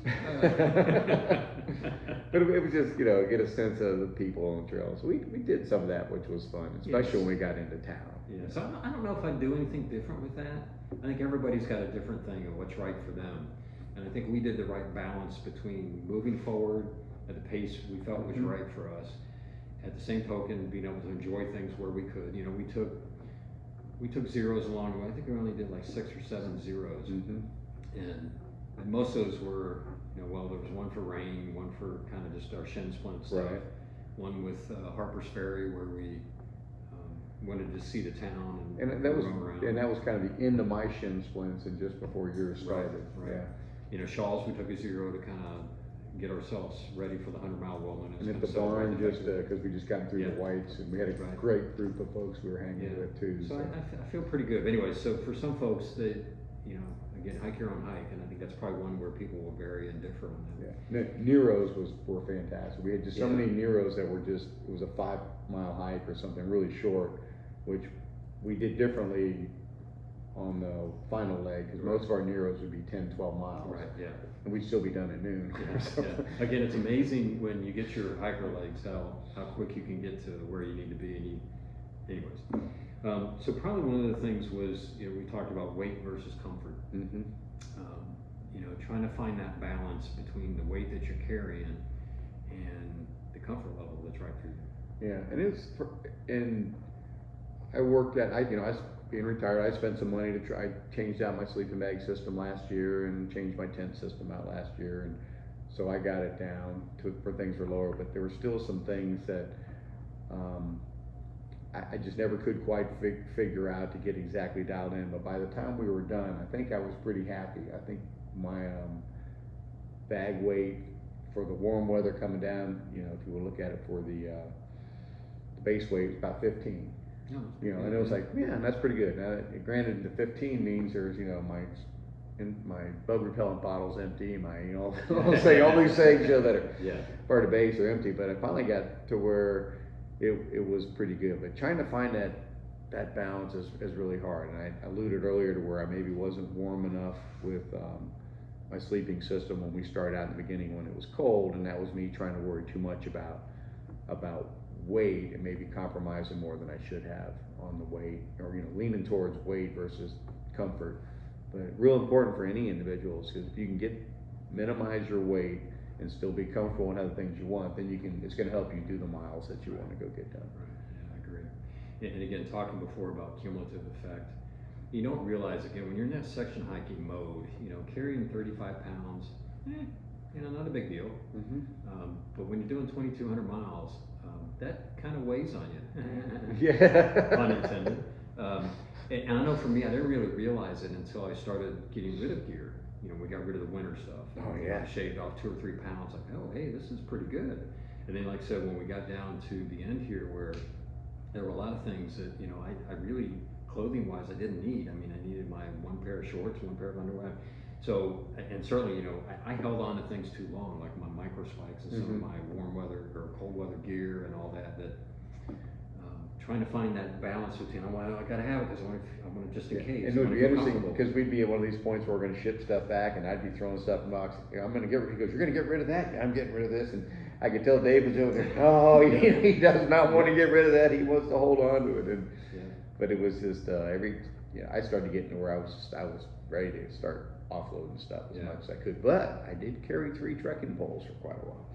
But it was just, get a sense of the people on the trail. So we did some of that, which was fun, especially when we got into town. Yeah, so I don't know if I'd do anything different with that. I think everybody's got a different thing of what's right for them. And I think we did the right balance between moving forward at the pace we felt was right for us. At the same token, being able to enjoy things where we could. We took zeros along the way. I think we only did like 6 or 7 zeros. And most of those were, well, there was one for rain, one for kind of just our shin splint stuff, one with Harper's Ferry where we wanted to see the town and that was roam around. And that was kind of the end of my shin splints and just before yours started. Right. Yeah. Shawls, we took a zero to kind of get ourselves ready for the 100-mile wilderness. And at the barn, just because we just got through the whites, and we had a great group of folks we were hanging with too. So I feel pretty good. But anyway, so for some folks, that again, hike your own hike, and I think that's probably one where people will vary and differ on that. Yeah, Neros were fantastic. We had just so many Neros that were it was a 5-mile hike or something really short, which we did differently on the final leg, because most of our Neros would be 10, 12 miles. Right, yeah. And we'd still be done at noon. Again, it's amazing when you get your hiker legs, how quick you can get to where you need to be. So probably one of the things was, we talked about weight versus comfort. Trying to find that balance between the weight that you're carrying and the comfort level that's right for you. Yeah, and I worked at, being retired, I spent some money to try, changed out my sleeping bag system last year and changed my tent system out last year, and so I got it down for things were lower, but there were still some things that I just never could quite figure out to get exactly dialed in. But by the time we were done, I think I was pretty happy. I think my bag weight for the warm weather coming down, if you will look at it for the base weight, was about 15. And it was like, man, that's pretty good. Now, granted, the 15 means there's, my bug repellent bottle's empty, my, I'll say all these things that are part of the base are empty. But I finally got to where it was pretty good. But trying to find that balance is really hard. And I alluded earlier to where I maybe wasn't warm enough with my sleeping system when we started out in the beginning when it was cold, and that was me trying to worry too much about weight and maybe compromising more than I should have on the weight, or leaning towards weight versus comfort. But real important for any individuals, because if you can minimize your weight and still be comfortable and have the things you want, then it's going to help you do the miles that you want to go get done. Right. Yeah, I agree. And again, talking before about cumulative effect, you don't realize, again, when you're in that section hiking mode, carrying 35 pounds, not a big deal. But when you're doing 2,200 miles, that kind of weighs on you. Pun intended. And I know for me, I didn't really realize it until I started getting rid of gear. We got rid of the winter stuff. I shaved off 2 or 3 pounds. Like, oh, hey, this is pretty good. And then, like I said, when we got down to the end here, where there were a lot of things that I really, clothing-wise, I didn't need. I mean, I needed my 1 pair of shorts, 1 pair of underwear. So, and certainly, I held on to things too long, like my micro spikes and some of my warm weather or cold weather gear and all that. Trying to find that balance between, I gotta have it because I want to just in case. And it would be interesting because we'd be at one of these points where we're going to ship stuff back, and I'd be throwing stuff in boxes. I'm going to get rid. He goes, "You're going to get rid of that?" Yeah, I'm getting rid of this, and I could tell Dave was over there. Oh, he does not want to get rid of that. He wants to hold on to it. But it was just I started getting to where I was ready to start offloading stuff as much as I could. But I did carry 3 trekking poles for quite a while.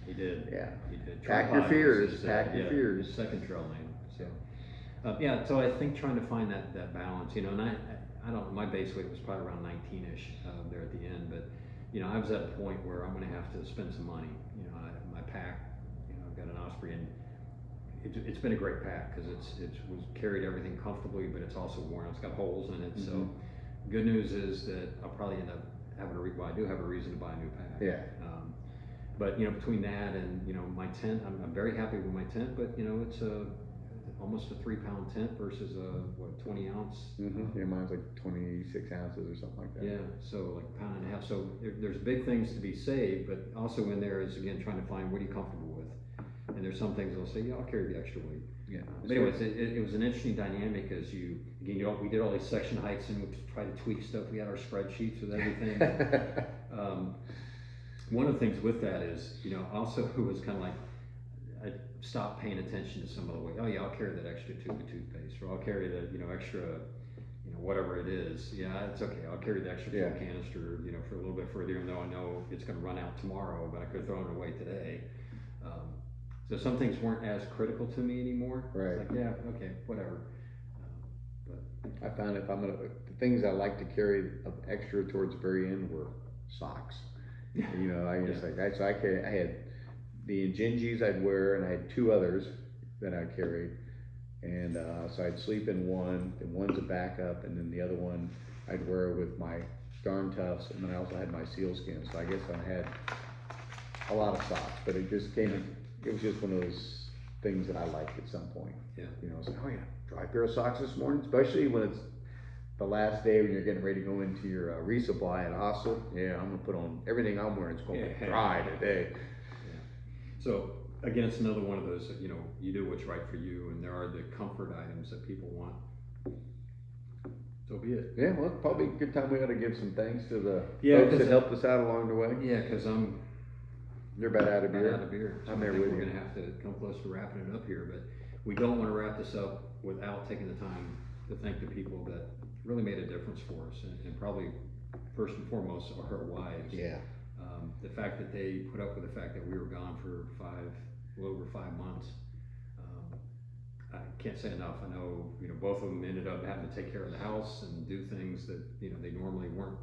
He did. Yeah. He did. Pack your fears. Pack your fears. Second trail name. So, so I think trying to find that balance, and I don't, my base weight was probably around 19-ish there at the end, but, I was at a point where I'm going to have to spend some money. My pack, I've got an Osprey, and it's been a great pack because it was carried everything comfortably, but it's also worn. It's got holes in it. So good news is that I'll probably end up having I do have a reason to buy a new pack. Yeah. But between that and my tent, I'm very happy with my tent. But it's almost a 3-pound tent versus a 20 ounce. Yeah, mine's like 26 ounces or something like that. Yeah, so like a pound and a half. So there's big things to be saved, but also in there is again trying to find what are you comfortable with. And there's some things I'll say, I'll carry the extra weight. Yeah. But anyways, it was an interesting dynamic as we did all these section heights and we tried to tweak stuff. We had our spreadsheets with everything. One of the things with that is, also it was kind of like, I stopped paying attention to some of the way, oh yeah, I'll carry that extra tube of toothpaste, or I'll carry the, extra, whatever it is. Yeah, it's okay. I'll carry the extra fuel canister, for a little bit further, even though I know it's going to run out tomorrow, but I could have thrown it away today. So some things weren't as critical to me anymore. Right. It's like, yeah, okay, whatever. But I found the things I like to carry of extra towards the very end were socks. I had the Injinjis I'd wear, and I had two others that I carried, and so I'd sleep in one, and one's a backup, and then the other one I'd wear with my Darn Toughs, and then I also had my sealskin. So I guess I had a lot of socks, but it just it was just one of those things that I liked at some point. Yeah. It's like, oh yeah, dry pair of socks this morning, especially when it's the last day when you're getting ready to go into your resupply at hostel. Yeah, I'm gonna put on everything I'm wearing. It's going to be dry today. Yeah. So again, it's another one of those that, you do what's right for you, and there are the comfort items that people want. So be it. Yeah, well, it's probably a good time we ought to give some thanks to the Yeah, folks that helped us out along the way. Yeah, because You're about out of beer. Out of beer. So I'm I there think with we're you. going to have to come close to wrapping it up here, but we don't want to wrap this up without taking the time to thank the people that really made a difference for us, and probably first and foremost are our wives. Yeah. The fact that they put up with the fact that we were gone for a little over 5 months. I can't say enough. I know, both of them ended up having to take care of the house and do things that, they normally weren't,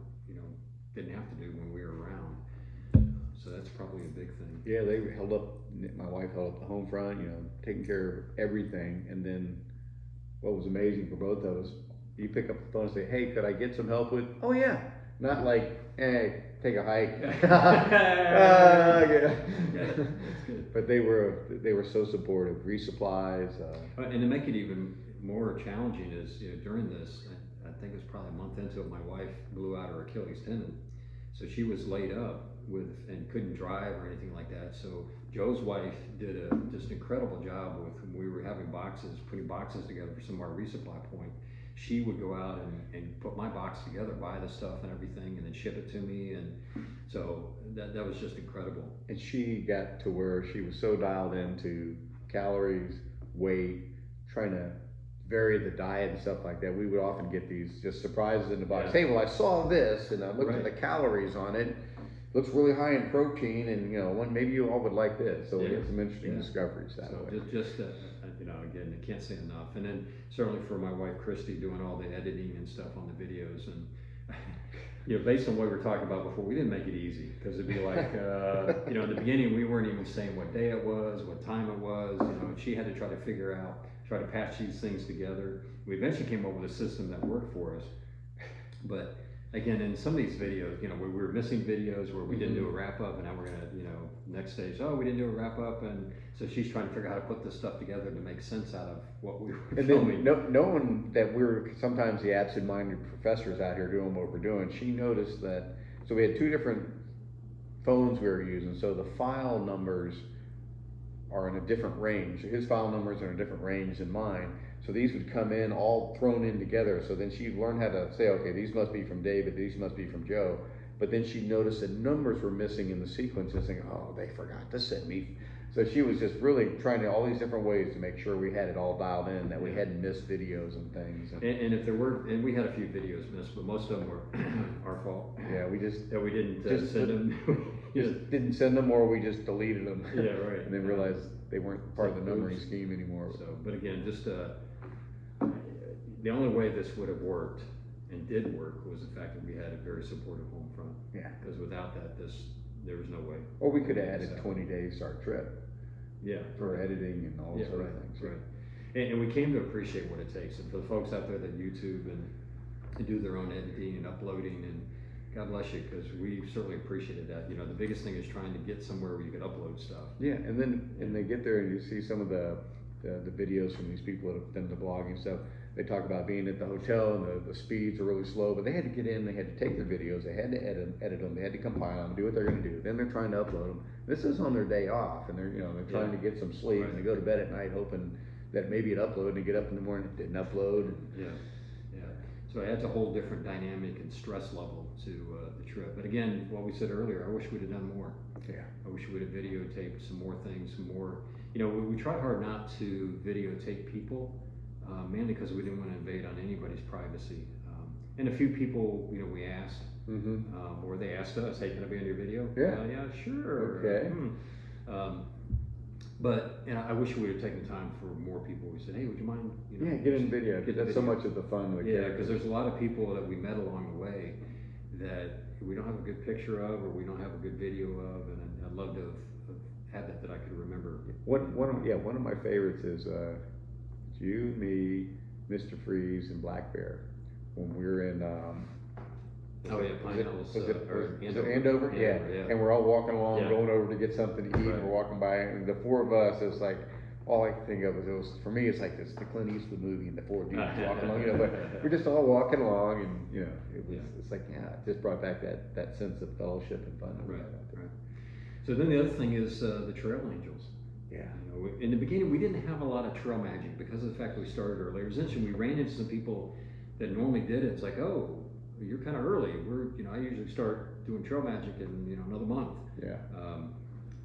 didn't have to do when we were around. So that's probably a big thing. Yeah, they held up, my wife held up the home front, taking care of everything. And then what was amazing for both of us, you pick up the phone and say, hey, could I get some help with? Oh yeah. Not like, hey, take a hike. Yeah, that's good. But they were so supportive. Resupplies. And to make it even more challenging is, during this, I think it was probably a month into it, my wife blew out her Achilles tendon. So she was laid up and couldn't drive or anything like that. So Joe's wife did a just incredible job with when we were having putting boxes together for some of our resupply point. She would go out and put my box together, buy the stuff and everything, and then ship it to me. And so that was just incredible. And she got to where she was so dialed into calories, weight, trying to vary the diet and stuff like that. We would often get these just surprises in the box. Yeah. Hey, well, I saw this and I looked at Right. the calories on it. Looks really high in protein, and maybe you all would like this. So we Yeah. get some interesting Yeah. discoveries that So way. just again, I can't say enough. And then certainly for my wife Christy doing all the editing and stuff on the videos, and based on what we were talking about before, we didn't make it easy, because it'd be like in the beginning we weren't even saying what day it was, what time it was. She had to try to patch these things together. We eventually came up with a system that worked for us, but again, in some of these videos, where we were missing videos where we didn't do a wrap up, and now we're gonna, next stage, oh, we didn't do a wrap up, and so she's trying to figure out how to put this stuff together to make sense out of what we were And filming. then knowing that we're sometimes the absent-minded professors out here doing what we're doing, she noticed that, so we had two different phones we were using, so the file numbers are in a different range. His file numbers are in a different range than mine. So these would come in all thrown in together. So then she learned how to say, okay, these must be from David, these must be from Joe. But then she noticed that numbers were missing in the sequence and saying, oh, they forgot to send me. So she was just really trying all these different ways to make sure we had it all dialed in, that we hadn't missed videos and things. And if there were, and we had a few videos missed, but most of them were our fault. Yeah, we just That we didn't send them. just didn't send them, or we just deleted them. Yeah, right. And then realized they weren't part of the numbering scheme anymore. So, but again, just the only way this would have worked and did work was the fact that we had a very supportive home front. Yeah. Because without that, there was no way. Or we could have added 20 days to our trip. Yeah. For editing and all those other right, things. Right. And we came to appreciate what it takes. And for the folks out there that YouTube and do their own editing and uploading, and God bless you, because we certainly appreciated that. The biggest thing is trying to get somewhere where you could upload stuff. Yeah, and they get there and you see some of the videos from these people that have done the blogging stuff. They talk about being at the hotel and the speeds are really slow, but they had to get in, they had to take their videos, they had to edit them, they had to compile them, do what they're going to do. Then they're trying to upload them. This is on their day off, and they're trying to get some sleep, and they go to bed at night hoping that maybe it uploaded and get up in the morning, it didn't upload. Yeah, yeah. So it adds a whole different dynamic and stress level to the trip. But again, what we said earlier, I wish we'd have done more. Yeah. I wish we'd have videotaped some more things, some more. You know, we tried hard not to videotape people, mainly because we didn't want to invade on anybody's privacy. And a few people, you know, we asked, or they asked us, "Hey, can I be on your video?" Yeah. Yeah, sure. Okay. But I wish we would have taken time for more people. We said, "Hey, would you mind?" You know, Yeah, get in video. get That's video. so much of the fun. With Yeah, because there's a lot of people that we met along the way that we don't have a good picture of, or we don't have a good video of, and I'd love to have had that I could remember. One of my favorites is it's you, me, Mr. Freeze, and Black Bear when we were in. Pine Hills. Was it Andover? Andover? Yeah. And we're all walking along, Yeah. going over to get something to eat, Right. and we're walking by, and the four of us, it was like, all I could think of was, for me, it's like this, the Clint Eastwood movie, and the four dudes walking along, you know, but we're just all walking along, and, you know, it's like, it just brought back that sense of fellowship and fun. Right. So then the other thing is the Trail Angels. Yeah. You know, in the beginning, we didn't have a lot of trail magic because of the fact that we started earlier. It was interesting. We ran into some people that normally did it. It's like, oh, you're kind of early. I usually start doing trail magic in another month. Yeah.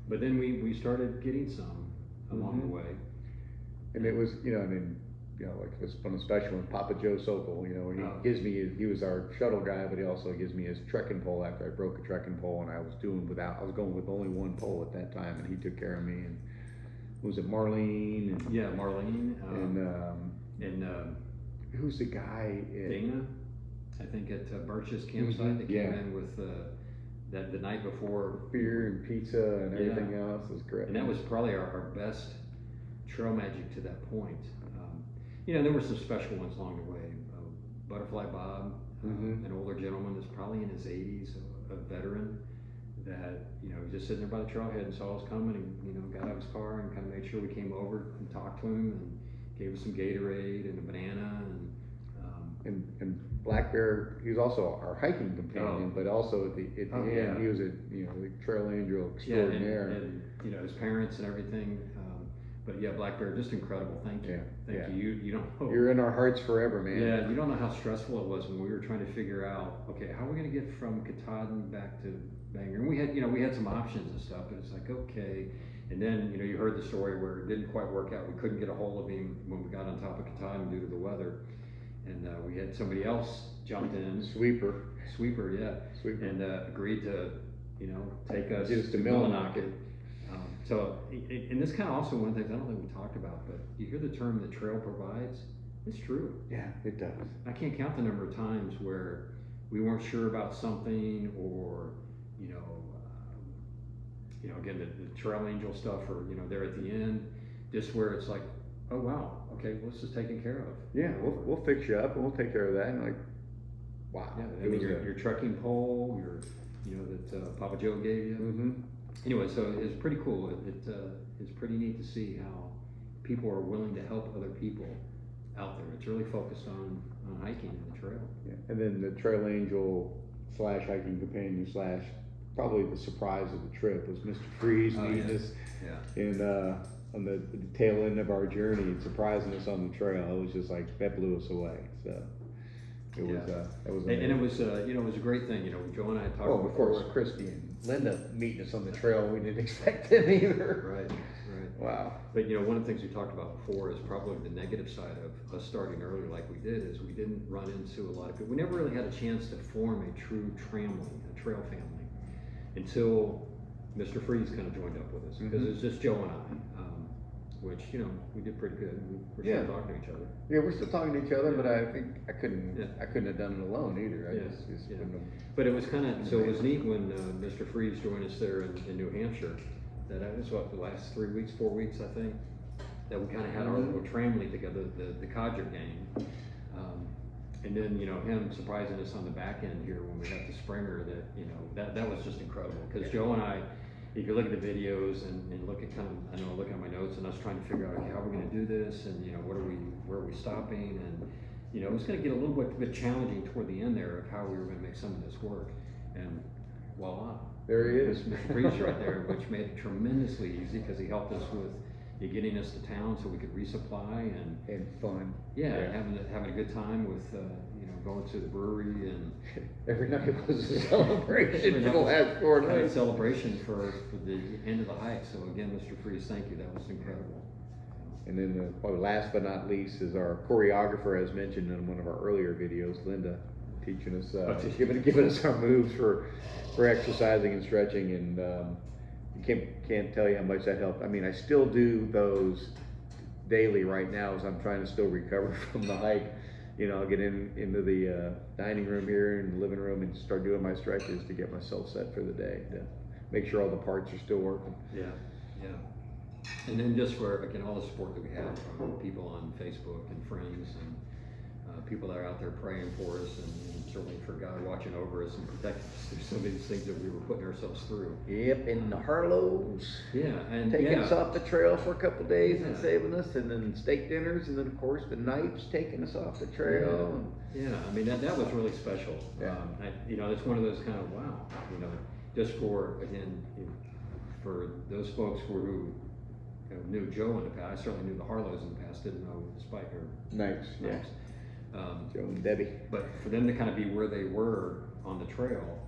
But then we started getting some along the way. And it was, like it was one special one, Papa Joe Sokol, he gives me, he was our shuttle guy, but he also gives me his trekking pole after I broke a trekking pole, and I was going with only one pole at that time, and he took care of me. And was it Marlene? And, yeah, Marlene. And who's the guy? Dana, I think at Birch's campsite. They came in with the night before. Beer and pizza and everything else. It was great. And that was probably our best trail magic to that point. There were some special ones along the way. Butterfly Bob, an older gentleman that's probably in his 80s, a veteran that, he was just sitting there by the trailhead and saw us coming and, got out of his car and kind of made sure we came over and talked to him and gave us some Gatorade and a banana and Black Bear, he was also our hiking companion, but also at the end, he was the trail angel extraordinaire. And his parents and everything. But yeah, Black Bear, just incredible. Thank you. Thank you. You don't know. You're in our hearts forever, man. Yeah, you don't know how stressful it was when we were trying to figure out, okay, how are we going to get from Katahdin back to Bangor? And we had some options and stuff, but it's like, okay. And then, you heard the story where it didn't quite work out. We couldn't get a hold of him when we got on top of Katahdin due to the weather. And we had somebody else jumped in. Sweeper, yeah. Sweeper. And agreed to, take us to Millinocket. And this kind of also one of the things I don't think we talked about, but you hear the term "the trail provides." It's true. Yeah, it does. I can't count the number of times where we weren't sure about something, or again the trail angel stuff, or there at the end, just where it's like, oh wow, okay, well, this is taken care of. Yeah, we'll fix you up and we'll take care of that. And like, wow. Yeah, I mean your trekking pole, that Papa Joe gave you. Anyway, so it's pretty cool. It's pretty neat to see how people are willing to help other people out there. It's really focused on hiking and the trail. Yeah. And then the trail angel / hiking companion / probably the surprise of the trip was Mr. Freeze meeting us on the tail end of our journey and surprising us on the trail. It was just like, that blew us away. So it was amazing. And it was it was a great thing. Joe and I talked. Well, of course, Christy and Linda meeting us on the trail. We didn't expect them either. Right. Wow. But one of the things we talked about before is probably the negative side of us starting early like we did, is we didn't run into a lot of people. We never really had a chance to form a true trail family, until Mr. Freeze kind of joined up with us, because it's just Joe and I, which we did pretty good. We're still talking to each other. Yeah, we're still talking to each other, but I think I couldn't have done it alone either. I just wouldn't have. But it was kind of, so it was neat when Mr. Freeze joined us there in New Hampshire. That was the last 4 weeks, I think, that we kind of had our little tramley together, the Codger gang. And then, him surprising us on the back end here when we got to Springer, that was just incredible. Because Joe and I, you could look at the videos and look at looking at my notes and us trying to figure out, okay, how are we going to do this? And, where are we stopping? And, it was going to get a little bit challenging toward the end there of how we were going to make some of this work. And voila. There he is. Mr. Freeze right there, which made it tremendously easy because he helped us with, getting us to town so we could resupply And fun. yeah. having a good time with going to the brewery and Every night was a celebration Every for night the was last 4 kind of nights. celebration for the end of the hike. So again, Mr. Freeze, thank you. That was incredible. And then probably last but not least is our choreographer, as mentioned in one of our earlier videos, Linda, teaching us, giving us our moves for exercising and stretching, and you can't tell you how much that helped. I mean, I still do those daily right now as I'm trying to still recover from the hike. I'll get into the dining room here and the living room and start doing my stretches to get myself set for the day, to make sure all the parts are still working. Yeah. And then just for, again, all the support that we have from people on Facebook and friends and people that are out there praying for us, and certainly for God watching over us and protecting us through some of these things that we were putting ourselves through. Yep, and the Harlows. Yeah, and taking us off the trail for a couple of days and Yeah. saving us, and then steak dinners, and then of course the Knipes taking us off the trail. Yeah, I mean, that was really special. Yeah. It's one of those kind of, wow, just for, again, for those folks who knew Joe in the past. I certainly knew the Harlows in the past, didn't know the Spike or Knipes, yeah. Knipes. Joe and Debbie. But for them to kind of be where they were on the trail,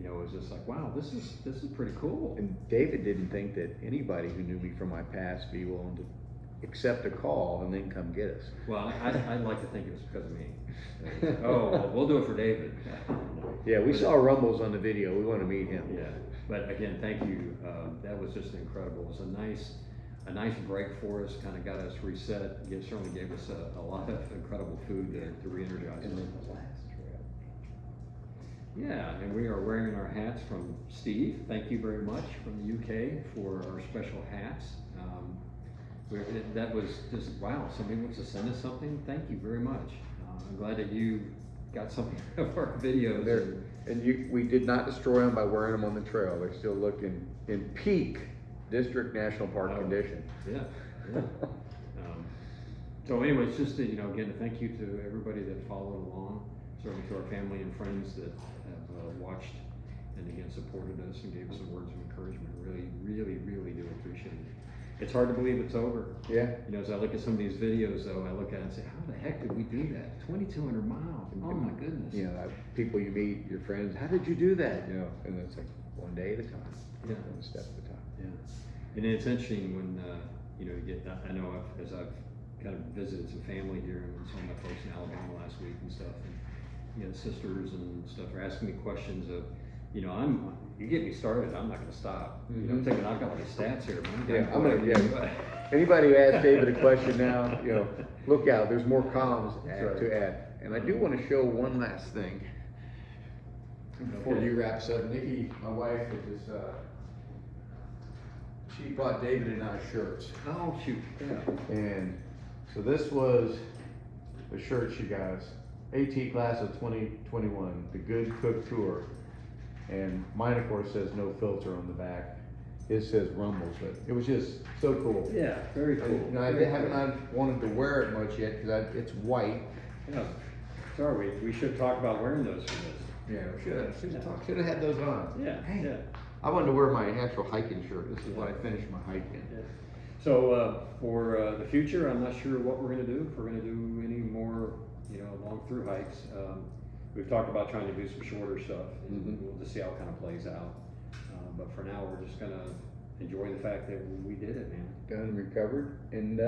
it was just like, wow, this is pretty cool. And David didn't think that anybody who knew me from my past be willing to accept a call and then come get us. Well, I'd like to think it was because of me. Well, we'll do it for David. Yeah, we saw Rumbles on the video. We want to meet him. Yeah, but again, thank you. That was just incredible. It was a nice break for us. Kind of got us reset. Certainly gave us a lot of incredible food to re-energize And us. then the last trail. Yeah, and we are wearing our hats from Steve. Thank you very much from the UK for our special hats. That was just, wow, somebody wants to send us something. Thank you very much. I'm glad that you got something of our videos. We did not destroy them by wearing them on the trail. They're still looking in peak District National Park condition. Yeah. So anyways, just to, again, thank you to everybody that followed along, certainly to our family and friends that have watched and again supported us and gave us some words of encouragement. Really, really, really do appreciate it. It's hard to believe it's over. Yeah. As I look at some of these videos though, I look at it and say, how the heck did we do that? 2,200 miles. Oh my goodness. People you meet, your friends, how did you do that? And it's like one day at a time. Yeah. One step at a time. Yeah. And it's interesting when, you get, I know as I've kind of visited some family here and some of my folks in Alabama last week and stuff, and, sisters and stuff are asking me questions of, you get me started, I'm not gonna stop. I'm thinking I've got like stats here. Anybody who asks David a question now, look out, there's more columns to add. And I do want to show one last thing. Before you wrap up, Nikki, my wife, she bought David and I shirts. Oh, shoot. Yeah. And so this was the shirt she got us. AT class of 2021, the Good Cook Tour. And mine, of course, says no filter on the back. His says Rumbles, but it was just so cool. Yeah, very cool. I haven't not wanted to wear it much yet because it's white. Yeah. Sorry, we should talk about wearing those for this. Yeah, we should have had those on. Yeah. Hey, yeah. I wanted to wear my actual hiking shirt. This is what I finished my hike in. Yeah. So for the future, I'm not sure what we're going to do. If we're going to do any more, long through hikes. We've talked about trying to do some shorter stuff, and we'll just see how it kind of plays out. But for now, we're just going to enjoy the fact that we did it, man. Done, recovered, and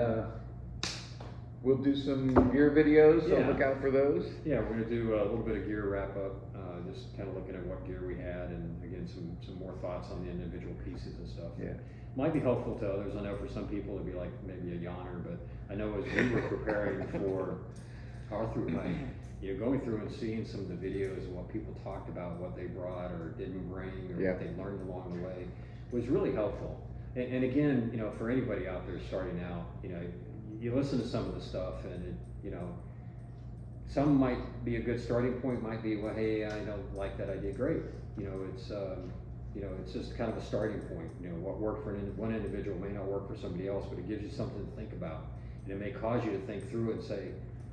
we'll do some gear videos, so look out for those. Yeah, we're going to do a little bit of gear wrap up, just kind of looking at what gear we had, and again, some more thoughts on the individual pieces and stuff. Yeah. Might be helpful to others. I know for some people it'd be like maybe a yawner, but I know as we were preparing for our through hike, going through and seeing some of the videos and what people talked about, what they brought or didn't bring, or what they learned along the way, was really helpful. And again, for anybody out there starting out, you listen to some of the stuff, and some might be a good starting point. Might be, well, hey, I don't like that idea. Great, it's just kind of a starting point. What worked for one individual may not work for somebody else, but it gives you something to think about, and it may cause you to think through it and say,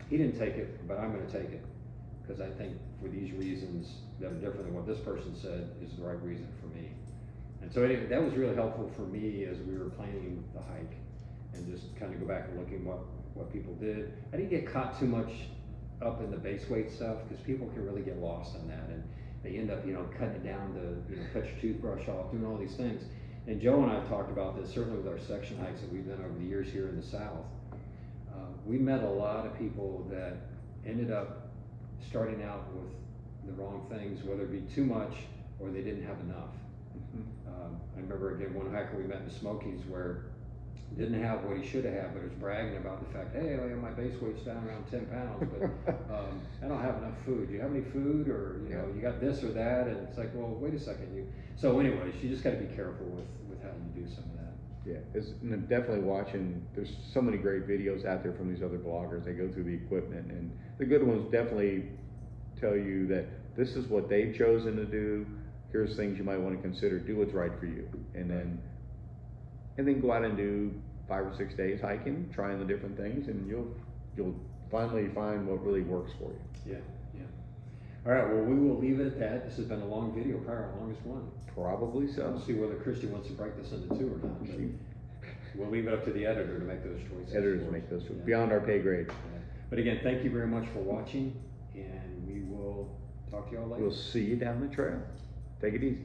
he didn't take it, but I'm going to take it, because I think for these reasons that are different than what this person said is the right reason for me. And so anyway, that was really helpful for me as we were planning the hike. and just kind of go back and look at what people did. I didn't get caught too much up in the base weight stuff, because people can really get lost on that, and they end up, cutting it down to, cut your toothbrush off, doing all these things. And Joe and I have talked about this, certainly with our section hikes that we've done over the years here in the South. We met a lot of people that ended up starting out with the wrong things, whether it be too much or they didn't have enough. I remember again one hiker we met in the Smokies where didn't have what he should have had, but was bragging about the fact, hey, my base weight's down around 10 pounds, but I don't have enough food. Do you have any food, or you got this or that? And it's like, well, wait a second, So anyways, you just got to be careful with how you do some of that. Yeah, it's definitely watching. There's so many great videos out there from these other bloggers. They go through the equipment, and the good ones definitely tell you that this is what they've chosen to do. Here's things you might want to consider. Do what's right for you, and then go out and do 5 or 6 days hiking, trying the different things, and you'll finally find what really works for you. Yeah. All right, well, we will leave it at that. This has been a long video, probably our longest one. Probably so. We'll see whether Christy wants to break this into 2 or not. But we'll leave it up to the editor to make those choices. Editors make those beyond our pay grade. But again, thank you very much for watching, and we will talk to you all later. We'll see you down the trail. Take it easy.